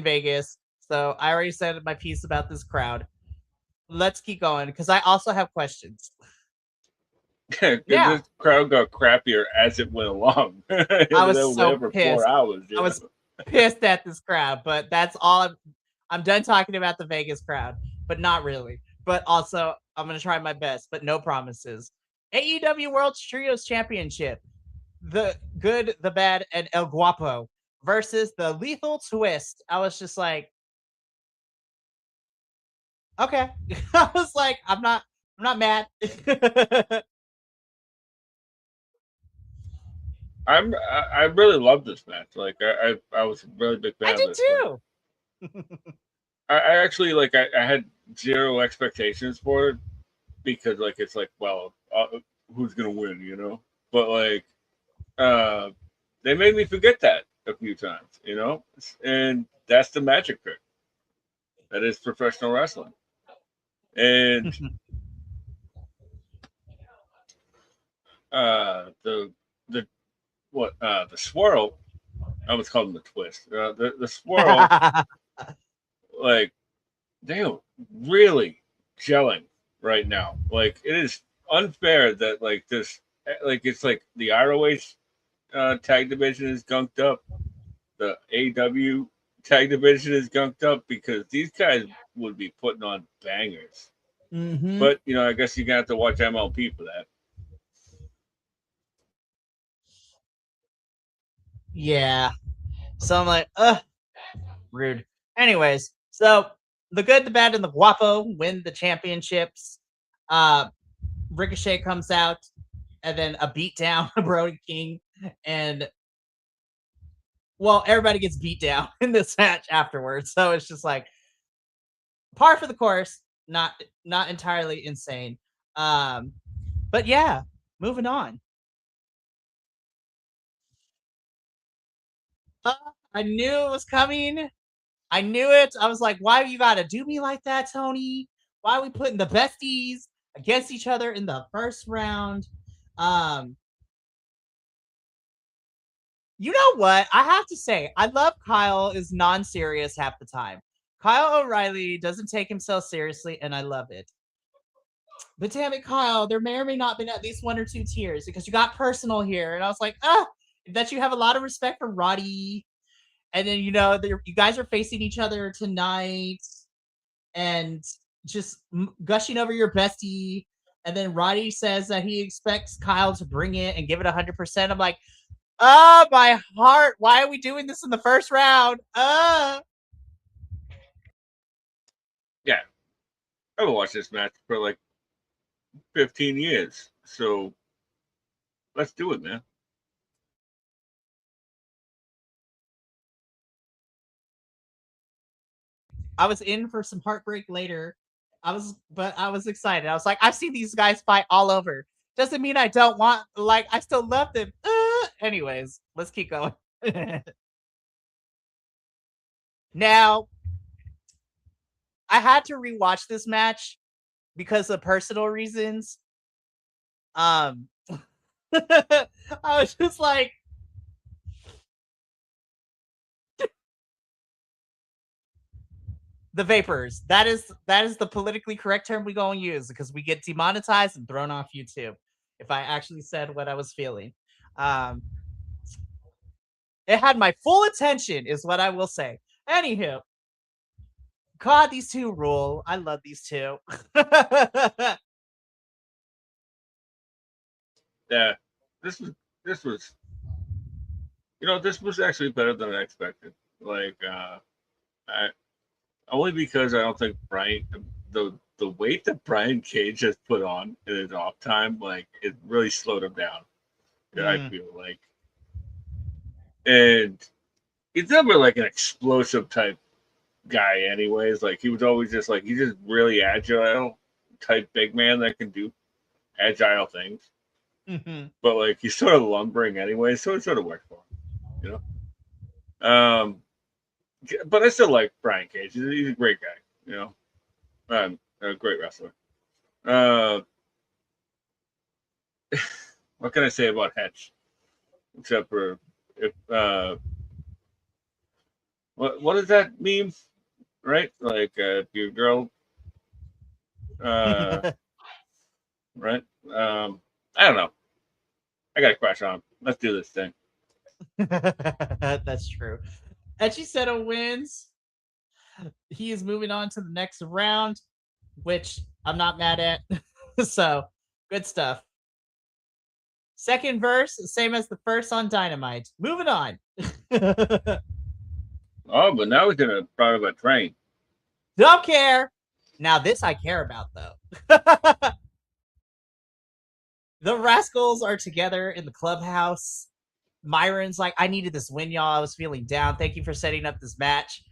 Vegas. So I already said my piece about this crowd. Let's keep going because I also have questions. Yeah, this crowd got crappier as it went along. I was so for pissed. 4 hours. I was pissed at this crowd, but that's all. I'm done talking about the Vegas crowd, but not really. But also, I'm gonna try my best, but no promises. AEW World Trios Championship. The Good, the Bad, and El Guapo versus the Lethal Twist. I was just like, okay. I was like, I'm not mad. I really love this match. Like I was a really big I fan of did this. Like, too. I actually like I had zero expectations for it because like it's like well who's gonna win, you know? But like uh they made me forget that a few times, you know? And that's the magic trick. That is professional wrestling. And the what the swirl, I was calling the twist. The swirl, like they're really gelling right now. Like it is unfair that like this, like it's like the ROH tag division is gunked up, the AEW tag division is gunked up because these guys would be putting on bangers. hmm But you know, I guess you're gonna have to watch MLP for that. Yeah. So I'm like, rude. Anyways, so the good, the bad, and the guapo win the championships. Uh, Ricochet comes out, and then a beatdown of Brody King, and well, everybody gets beat down in this match afterwards. So it's just like par for the course, not entirely insane. Um, but yeah, moving on. Uh, I knew it was coming. I knew it. I was like, why you gotta do me like that, Tony? Why are we putting the besties against each other in the first round? Um, you know what? I have to say, I love Kyle is non-serious half the time. Kyle O'Reilly doesn't take himself seriously, and I love it. But damn it, Kyle, there may or may not have been at least one or two tears because you got personal here. And I was like, that you have a lot of respect for Roddy. And then, you guys are facing each other tonight and just gushing over your bestie. And then Roddy says that he expects Kyle to bring it and give it 100%. I'm like, my heart. Why are we doing this in the first round? Yeah, I've watched this match for like 15 years, so let's do it, man. I was in for some heartbreak later. But I was excited. I was like, I've seen these guys fight all over. Doesn't mean I don't want, like, I still love them. Anyways, let's keep going. Now, I had to rewatch this match because of personal reasons. Um, I was just like, the vapors. That is the politically correct term we gonna use because we get demonetized and thrown off YouTube if I actually said what I was feeling. Um, it had my full attention, is what I will say. Anywho, God, these two rule. I love these two. Yeah, this was this was this was actually better than I expected. Like I only because I don't think Brian the weight that Brian Cage has put on in his off time, like it really slowed him down. I Mm. feel like, and he's never like an explosive type guy. Anyways, like he was always just like he's just really agile type big man that can do agile things. Mhm. But like he's sort of lumbering anyway, so it sort of worked for him, you know. But I still like Brian Cage. He's a great guy, you know. A great wrestler. Uh, what can I say about Hedge? Except for if what is that meme? Right? Like if your girl uh right? I don't know. I got a crush on him. Let's do this thing. That's true. Echiseto wins. He is moving on to the next round, which I'm not mad at. So good stuff. Second verse, same as the first on Dynamite. Moving on. Oh, but now we're gonna talk about Train. Don't care. Now this I care about though. The Rascals are together in the clubhouse. Myron's like, I needed this win, y'all. I was feeling down. Thank you for setting up this match.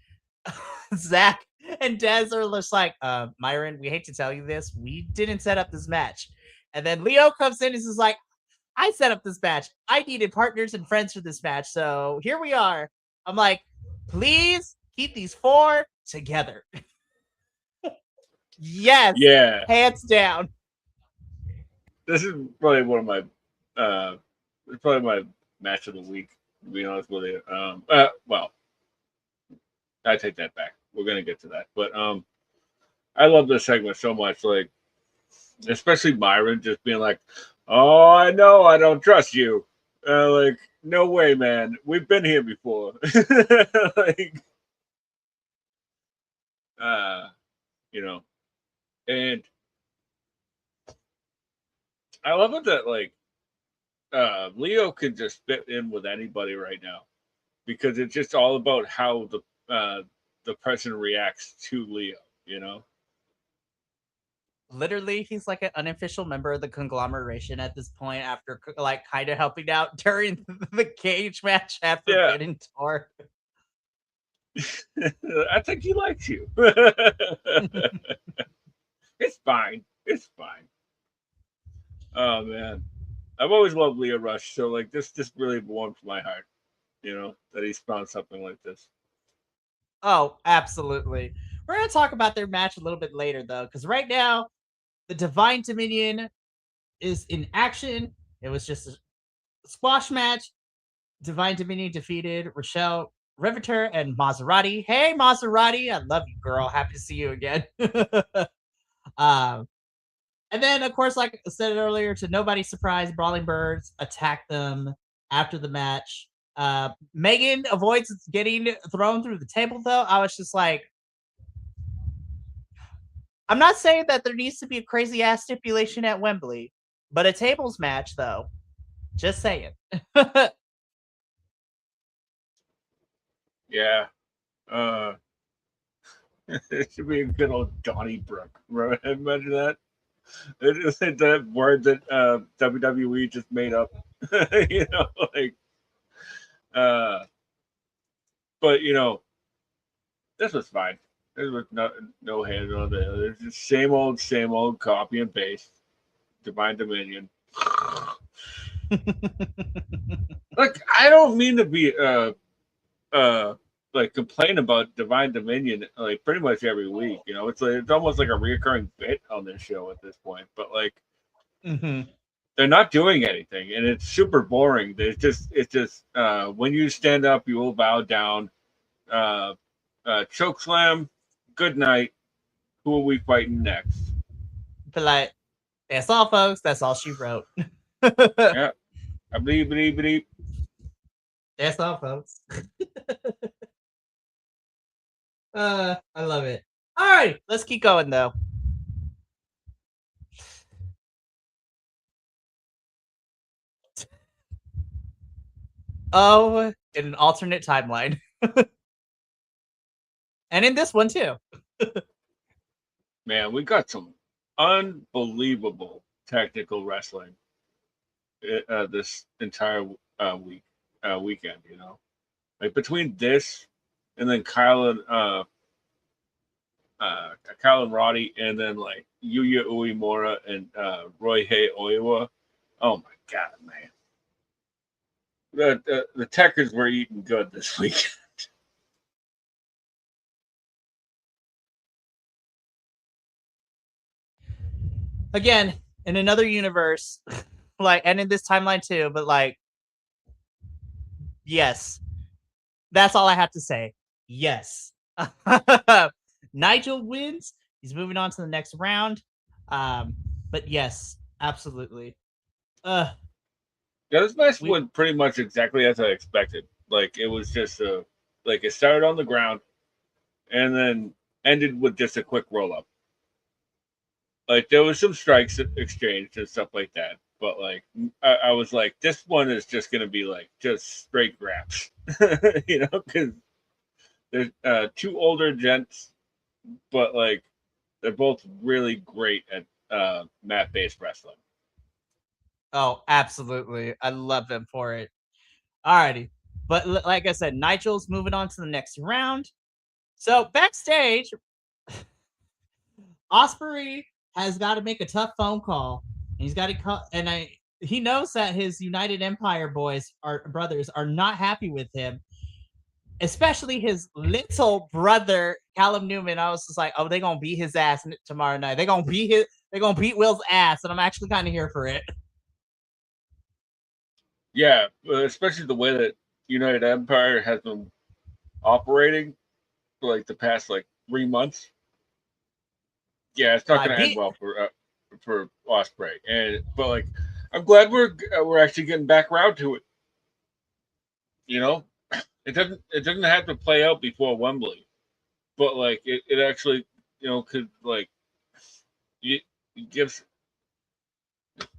Zach and Dez are just like, Myron, we hate to tell you this. We didn't set up this match. And then Leo comes in and is like, I set up this match. I needed partners and friends for this match. So here we are. I'm like, please keep these four together. Yes. Yeah. Hands down. This is probably one of my it's probably my match of the week, to be honest with you. Well, I take that back. We're gonna get to that. But I love this segment so much, like especially Myron just being like, oh, I know I don't trust you. Like, no way, man. We've been here before. Like you know. And I love it that like Leo can just fit in with anybody right now because it's just all about how the person reacts to Leo, you know. Literally, he's like an unofficial member of the conglomeration at this point after like kind of helping out during the cage match at Forbidden Door. I think he likes you. It's fine. It's fine. Oh man. I've always loved Leo Rush, so like this just really warmed my heart, you know, that he's found something like this. Oh, absolutely. We're gonna talk about their match a little bit later though, because right now the Divine Dominion is in action. It was just a squash match. Divine Dominion defeated Rochelle Riveter and Maserati. Hey, Maserati, I love you, girl. Happy to see you again. And then, of course, like I said earlier, to nobody's surprise, Brawling Birds attack them after the match. Megan avoids getting thrown through the table, though. I was just like, I'm not saying that there needs to be a crazy ass stipulation at Wembley, but a tables match, though. Just saying. Yeah. It should be a good old Donnybrook. Imagine that. It's that word that WWE just made up. You know, like but you know, this was fine. There was no hands on the other. It's just same old copy and paste. Divine Dominion. Like I don't mean to be like complain about Divine Dominion like pretty much every week. You know, it's almost like a reoccurring bit on this show at this point. But like they're not doing anything, and it's super boring. It's just when you stand up, you will bow down. Choke slam. Good night. Who are we fighting next? But like, that's all, folks. That's all she wrote. Yeah. I believe. That's all, folks. I love it. All right, let's keep going though. Oh, in an alternate timeline. And in this one too. Man, we got some unbelievable technical wrestling this entire weekend. You know, like between this and then Kyle and Roddy, and then like Yuya Uemura and Roihei Oiwa. Oh my god, man! The Techers were eating good this weekend. Again, in another universe, like, and in this timeline too, but like, yes, that's all I have to say. Yes. Nigel wins. He's moving on to the next round. But yes, absolutely. Yeah, this match went pretty much exactly as I expected. Like it was just like it started on the ground and then ended with just a quick roll up. Like there was some strikes exchanged and stuff like that, but like I was like, this one is just gonna be like just straight graps, because there's two older gents, but like they're both really great at mat-based wrestling. Oh, absolutely. I love them for it. Alrighty. But like I said, Nigel's moving on to the next round. So backstage, Osprey has got to make a tough phone call. He's got to call, and he knows that his United Empire brothers are not happy with him, especially his little brother Callum Newman. I was just like, oh, they're gonna beat his ass tomorrow night. They're gonna beat Will's ass, and I'm actually kind of here for it. Yeah, especially the way that United Empire has been operating for like the past like 3 months. Yeah, it's not going to end well for Osprey. But like, I'm glad we're actually getting back around to it. It doesn't have to play out before Wembley, but like it actually could like it gives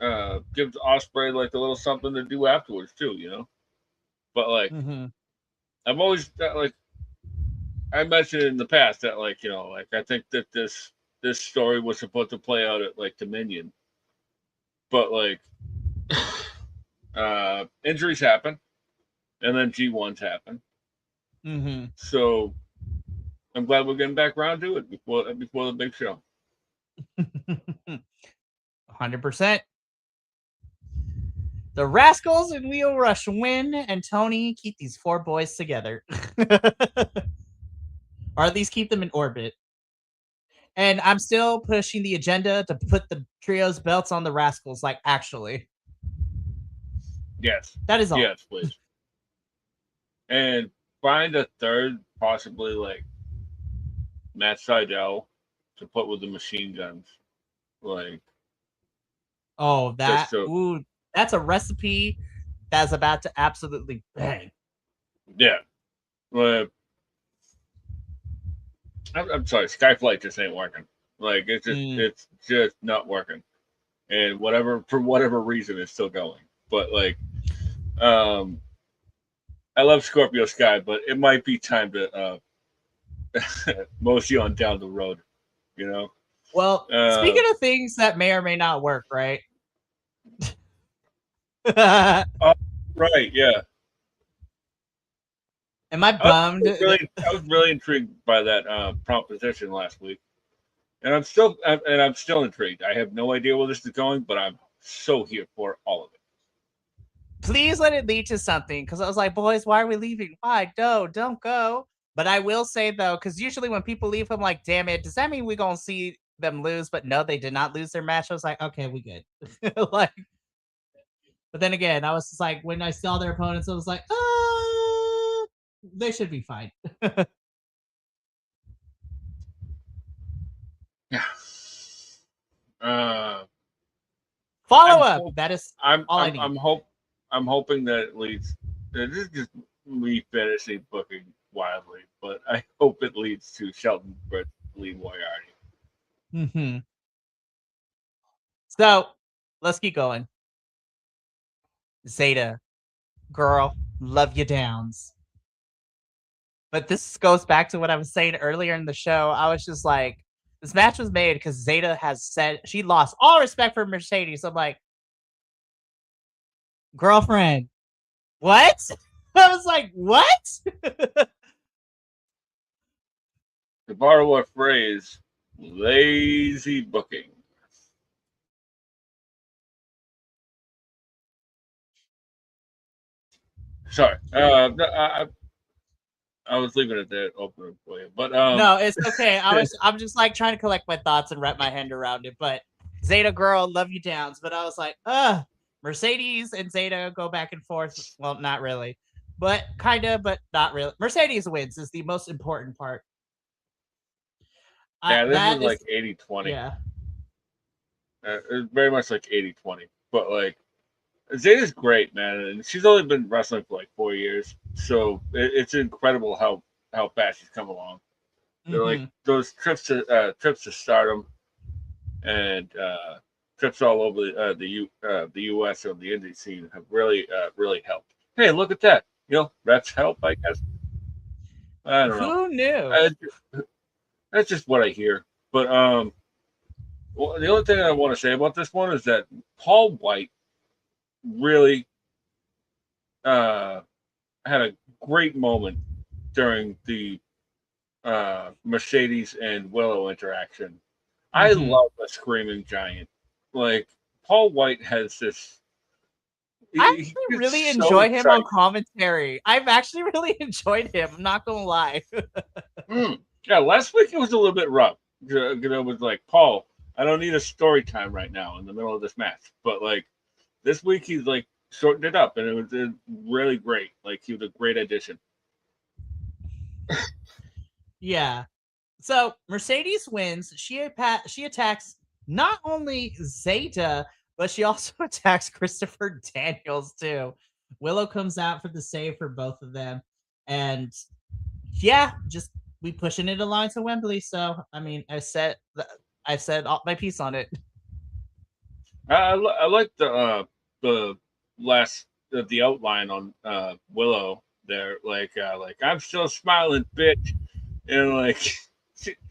Osprey like a little something to do afterwards too. But like I've always like I mentioned in the past that like I think that this story was supposed to play out at like Dominion, but like injuries happen, and then G1s happen. So I'm glad we're getting back around to it before the big show. 100%. The Rascals and Leo Rush win, and Tony keep these four boys together. Or at least keep them in orbit. And I'm still pushing the agenda to put the trios belts on the Rascals, like actually. Yes. That is all. Yes, please. And find a third, possibly like Matt Sydal to put with the machine guns. Like, oh, that's a recipe that's about to absolutely bang. Yeah. I'm sorry, Skyflight just ain't working. Like it's just not working. And for whatever reason it's still going. But like I love Scorpio Sky, but it might be time to mosey on down the road, Well, speaking of things that may or may not work, right? Right, yeah. Am I bummed? I was really intrigued by that proposition last week, and I'm still intrigued. I have no idea where this is going, but I'm so here for all of it. Please let it lead to something, because I was like, boys, why are we leaving? Why? No, don't go. But I will say though, because usually when people leave, I'm like, damn it, does that mean we're gonna see them lose? But no, they did not lose their match. I was like, okay, we good. Like, but then again, I was just like, when I saw their opponents, I was like, they should be fine. Yeah. Follow up. That is all I need. I'm hoping that it leads. This is just me fantasy booking wildly, but I hope it leads to Shelton Britt, Lee Moriarty. So let's keep going. Zeta, girl, love you downs. But this goes back to what I was saying earlier in the show. I was just like, this match was made because Zeta has said she lost all respect for Mercedes. I'm like, girlfriend, what? I was like, what? To borrow a phrase, lazy booking. Sorry, I was leaving it there open for you, but no, it's okay. I'm just like trying to collect my thoughts and wrap my hand around it. But Zeta, girl, love you downs. But I was like, Mercedes and Zeta go back and forth. Well, not really, but kind of, but not really. Mercedes wins is the most important part. Yeah, this is like 80-20. Yeah. It's very much like 80-20. But like, Zeta's great, man, and she's only been wrestling for like 4 years, so it's incredible how fast she's come along. They're like those trips to stardom and trips all over the U.S. or the indie scene have really helped. Hey, look at that! Reps help, I guess. I don't know. Who knew? That's just what I hear. But well, the only thing I want to say about this one is that Paul White really had a great moment during the Mercedes and Willow interaction. I love a screaming giant. Like Paul White has this. I actually really enjoy him on commentary. I've actually really enjoyed him. I'm not gonna lie. Yeah, last week it was a little bit rough. It was like, Paul, I don't need a story time right now in the middle of this match. But like this week he's like shortened it up, and it was really great. Like he was a great addition. Yeah. So Mercedes wins. She attacks not only Zeta, but she also attacks Christopher Daniels too. Willow comes out for the save for both of them, and yeah, just we pushing it along to Wembley. So I mean, I said all my piece on it. I like the last the outline on Willow there. Like I'm still smiling, bitch, and like.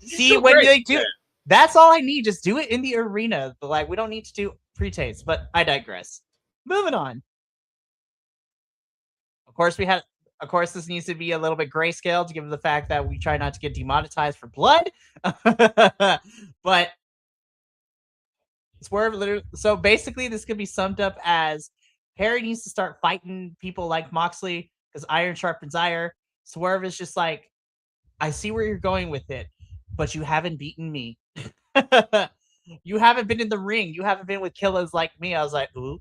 See, when they do, that's all I need. Just do it in the arena. Like, we don't need to do pre-tapes, but I digress. Moving on. Of course, this needs to be a little bit grayscale to give the fact that we try not to get demonetized for blood. But Swerve literally. So basically, this could be summed up as Perry needs to start fighting people like Moxley because iron sharpens iron. Swerve is just like, I see where you're going with it, but you haven't beaten me. You haven't been in the ring. You haven't been with killers like me. I was like, ooh.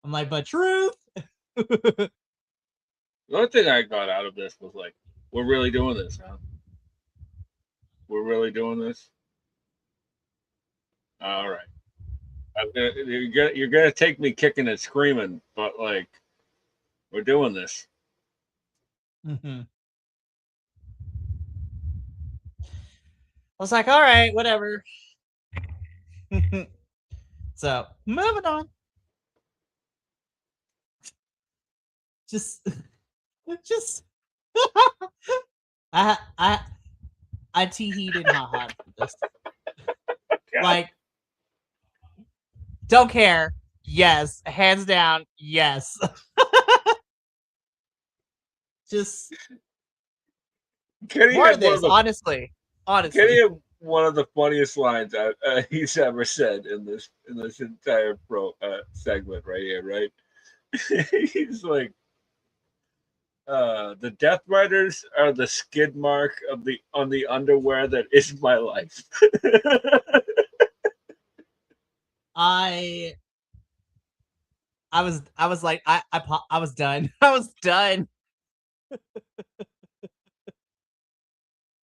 I'm like, but truth. The only thing I got out of this was like, we're really doing this, huh? We're really doing this. All right. You're gonna take me kicking and screaming, but like, we're doing this. Mm-hmm. I was like, all right, whatever. So moving on. Just I tee-heated hot for this. Like, don't care. Yes, hands down. Yes. Just Kenny more of this, honestly. Kenny had one of the funniest lines he's ever said in this entire segment right here, right? He's like, the Death Riders are the skid mark on the underwear that is my life. I was like, I was done. I was done.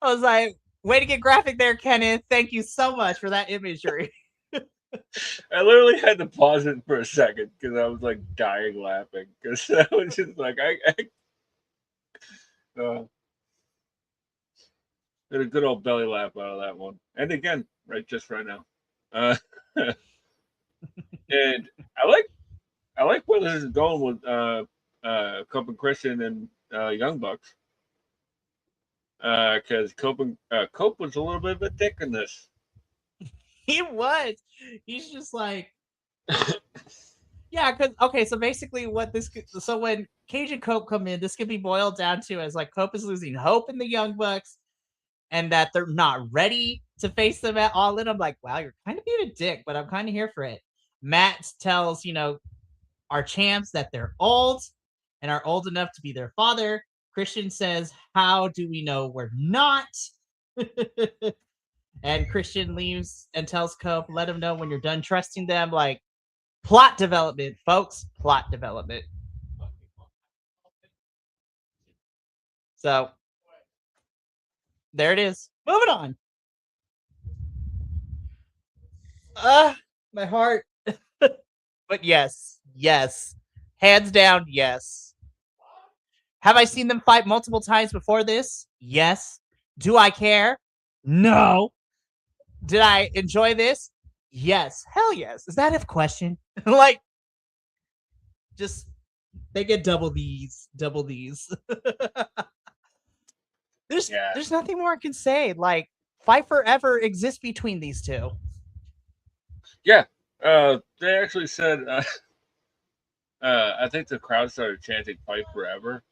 I was like, way to get graphic there, Kenneth. Thank you so much for that imagery. I literally had to pause it for a second because I was like dying laughing because I was just like, I had a good old belly laugh out of that one. And again, just right now. And I like where this is going with Cope and Christian and Young Bucks. Because Cope was a little bit of a dick in this. He was. He's just like, yeah. Because okay, so basically, when Cage and Cope come in, this could be boiled down to as like Cope is losing hope in the Young Bucks, and that they're not ready to face them at All In. I'm like, wow, you're kind of being a dick, but I'm kind of here for it. Matt tells our champs that they're old and are old enough to be their father. Christian says, how do we know we're not? And Christian leaves and tells Cope, let him know when you're done trusting them. Like, plot development, folks. Plot development. So, there it is. Moving on. My heart. But yes. Hands down, yes. Have I seen them fight multiple times before this? Yes. Do I care? No. Did I enjoy this? Yes, hell yes. Is that a question? Like, just they get double these. Yeah, There's nothing more I can say. Like, fight forever exists between these two. yeah. They actually said, I think the crowd started chanting "Fight Forever"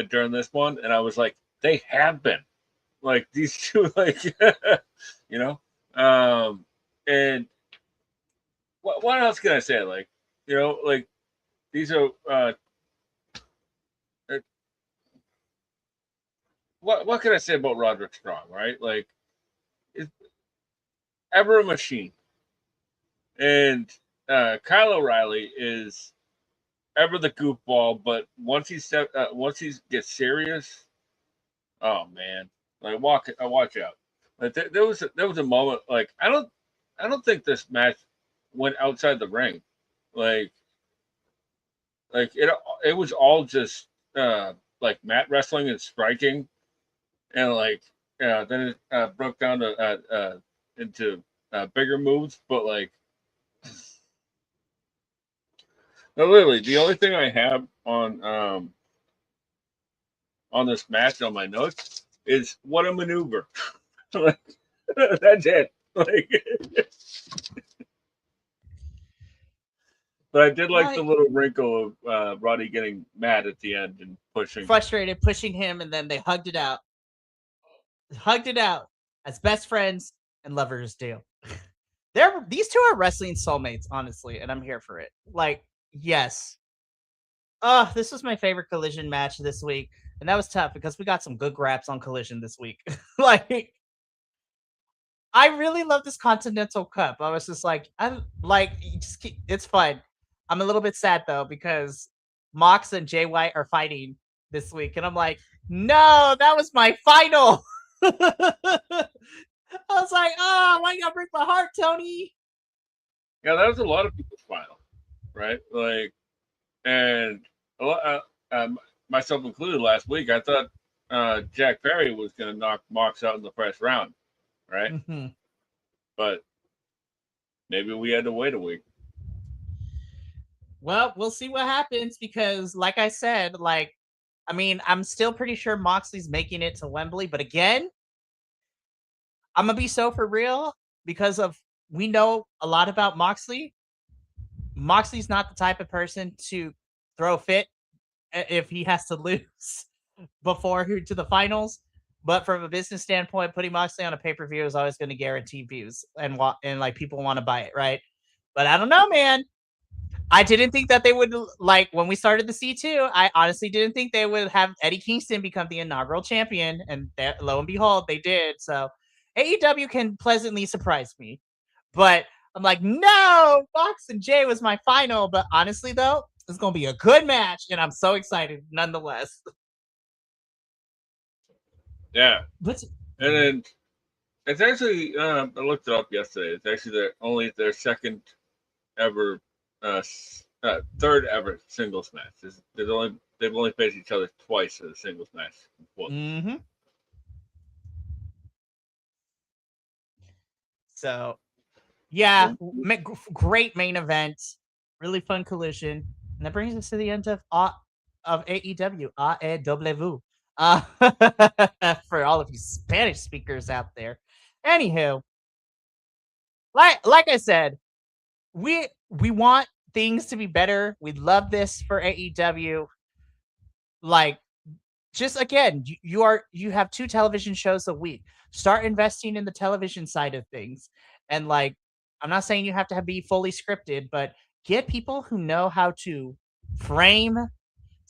during this one, and I was like, they have been like these two, like you know. And what else can I say? Like, like these are uh, what can I say about Roderick Strong, right? Like, it's ever a machine, and Kyle O'Reilly is ever the goofball, but once he gets serious, oh man, like watch out. Like there was a moment like I don't think this match went outside the ring, like it was all just like mat wrestling and striking, and like then it broke down to into bigger moves, but like no, literally the only thing I have on this match on my notes is what a maneuver. Like, that's it. Like, but I did like the Like, little wrinkle of Roddy getting mad at the end and pushing. frustrated, pushing him, and then they hugged it out. Hugged it out as best friends and lovers do. These two are wrestling soulmates, honestly, and I'm here for it. Like, yes. Oh, this was my favorite Collision match this week. And that was tough because we got some good graps on Collision this week. Like, I really love this Continental Cup. I was just like, I'm like, it's fun. I'm a little bit sad though because Mox and Jay White are fighting this week, and I'm like, no, that was my final. I was like, oh, why you gotta break my heart, Tony? Yeah, that was a lot of people's final, right? Like, and a lot, myself included, last week, I thought Jack Perry was going to knock Mox out in the first round, right? Mm-hmm. But maybe we had to wait a week. Well, we'll see what happens because, like I said, like, I mean, I'm still pretty sure Moxley's making it to Wembley, but again, I'm gonna be so for real because of we know a lot about Moxley. Moxley's not the type of person to throw a fit if he has to lose before to the finals. But from a business standpoint, putting Moxley on a pay per view is always going to guarantee views and like people want to buy it, right? But I don't know, man. I didn't think that they would like when we started the C2. I honestly didn't think they would have Eddie Kingston become the inaugural champion, and lo and behold, they did. So AEW can pleasantly surprise me, but I'm like, no, Fox and Jay was my final. But honestly, though, it's gonna be a good match, and I'm so excited nonetheless. Yeah, But and then it's actually I looked it up yesterday. It's actually their second ever, third ever singles match. They've only faced each other twice in a singles match before. mm-hmm. So yeah, great main event, really fun Collision, and that brings us to the end of AEW, AEW. For all of you Spanish speakers out there. Anywho, like I said, we want things to be better. We love this for AEW. Like, just again, you have 2 television shows a week. Start investing in the television side of things. And like, I'm not saying you have to be fully scripted, but get people who know how to frame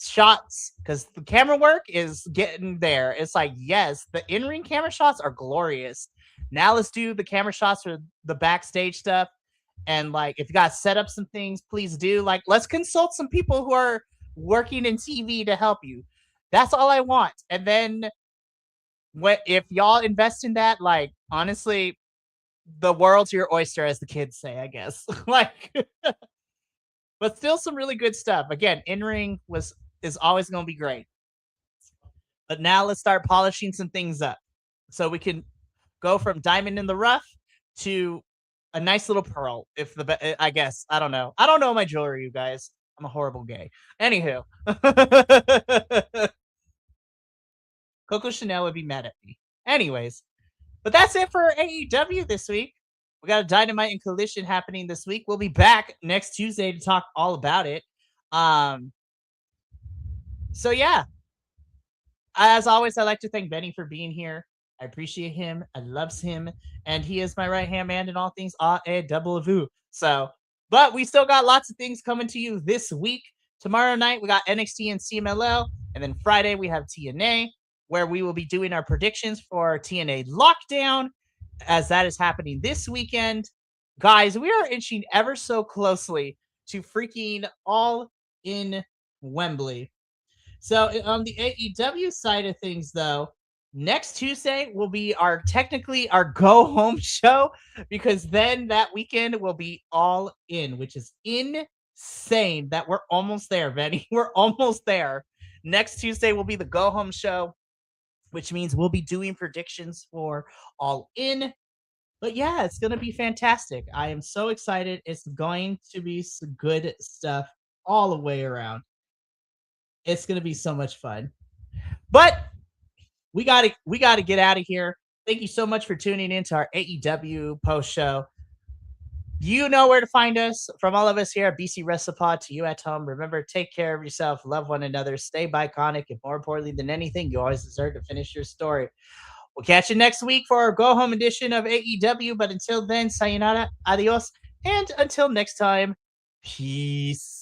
shots because the camera work is getting there. It's like, yes, the in-ring camera shots are glorious. Now let's do the camera shots for the backstage stuff. And like, if you got to set up some things, please do. Like, let's consult some people who are working in TV to help you. That's all I want. And then if y'all invest in that, like, honestly, the world's your oyster, as the kids say, I guess. Like, but still some really good stuff. Again, in-ring is always going to be great. But now let's start polishing some things up so we can go from diamond in the rough to a nice little pearl. If I guess I don't know. I don't know my jewelry, you guys. I'm a horrible gay. Anywho, Coco Chanel would be mad at me. Anyways, but that's it for AEW this week. We got a Dynamite and Collision happening this week. We'll be back next Tuesday to talk all about it. Um, so yeah, as always, I'd like to thank Benny for being here. I appreciate him. I loves him, and he is my right hand man in all things AEW. So, but we still got lots of things coming to you this week. Tomorrow night we got NXT and CMLL, and then Friday we have TNA, where we will be doing our predictions for TNA Lockdown, as that is happening this weekend. Guys, we are inching ever so closely to freaking All in Wembley. So on the AEW side of things, though, next Tuesday will be technically our go home show, because then that weekend will be All In, which is insane that we're almost there, Benny. We're almost there. Next Tuesday will be the go home show, which means we'll be doing predictions for All In. But yeah, it's going to be fantastic. I am so excited. It's going to be some good stuff all the way around. It's going to be so much fun. But we gotta get out of here. Thank you so much for tuning in to our AEW post show. You know where to find us. From all of us here at BC Wrestle Pod to you at home, remember, take care of yourself, love one another, stay biconic, and more importantly than anything, you always deserve to finish your story. We'll catch you next week for our go home edition of AEW. But until then, sayonara, adios, and until next time, peace.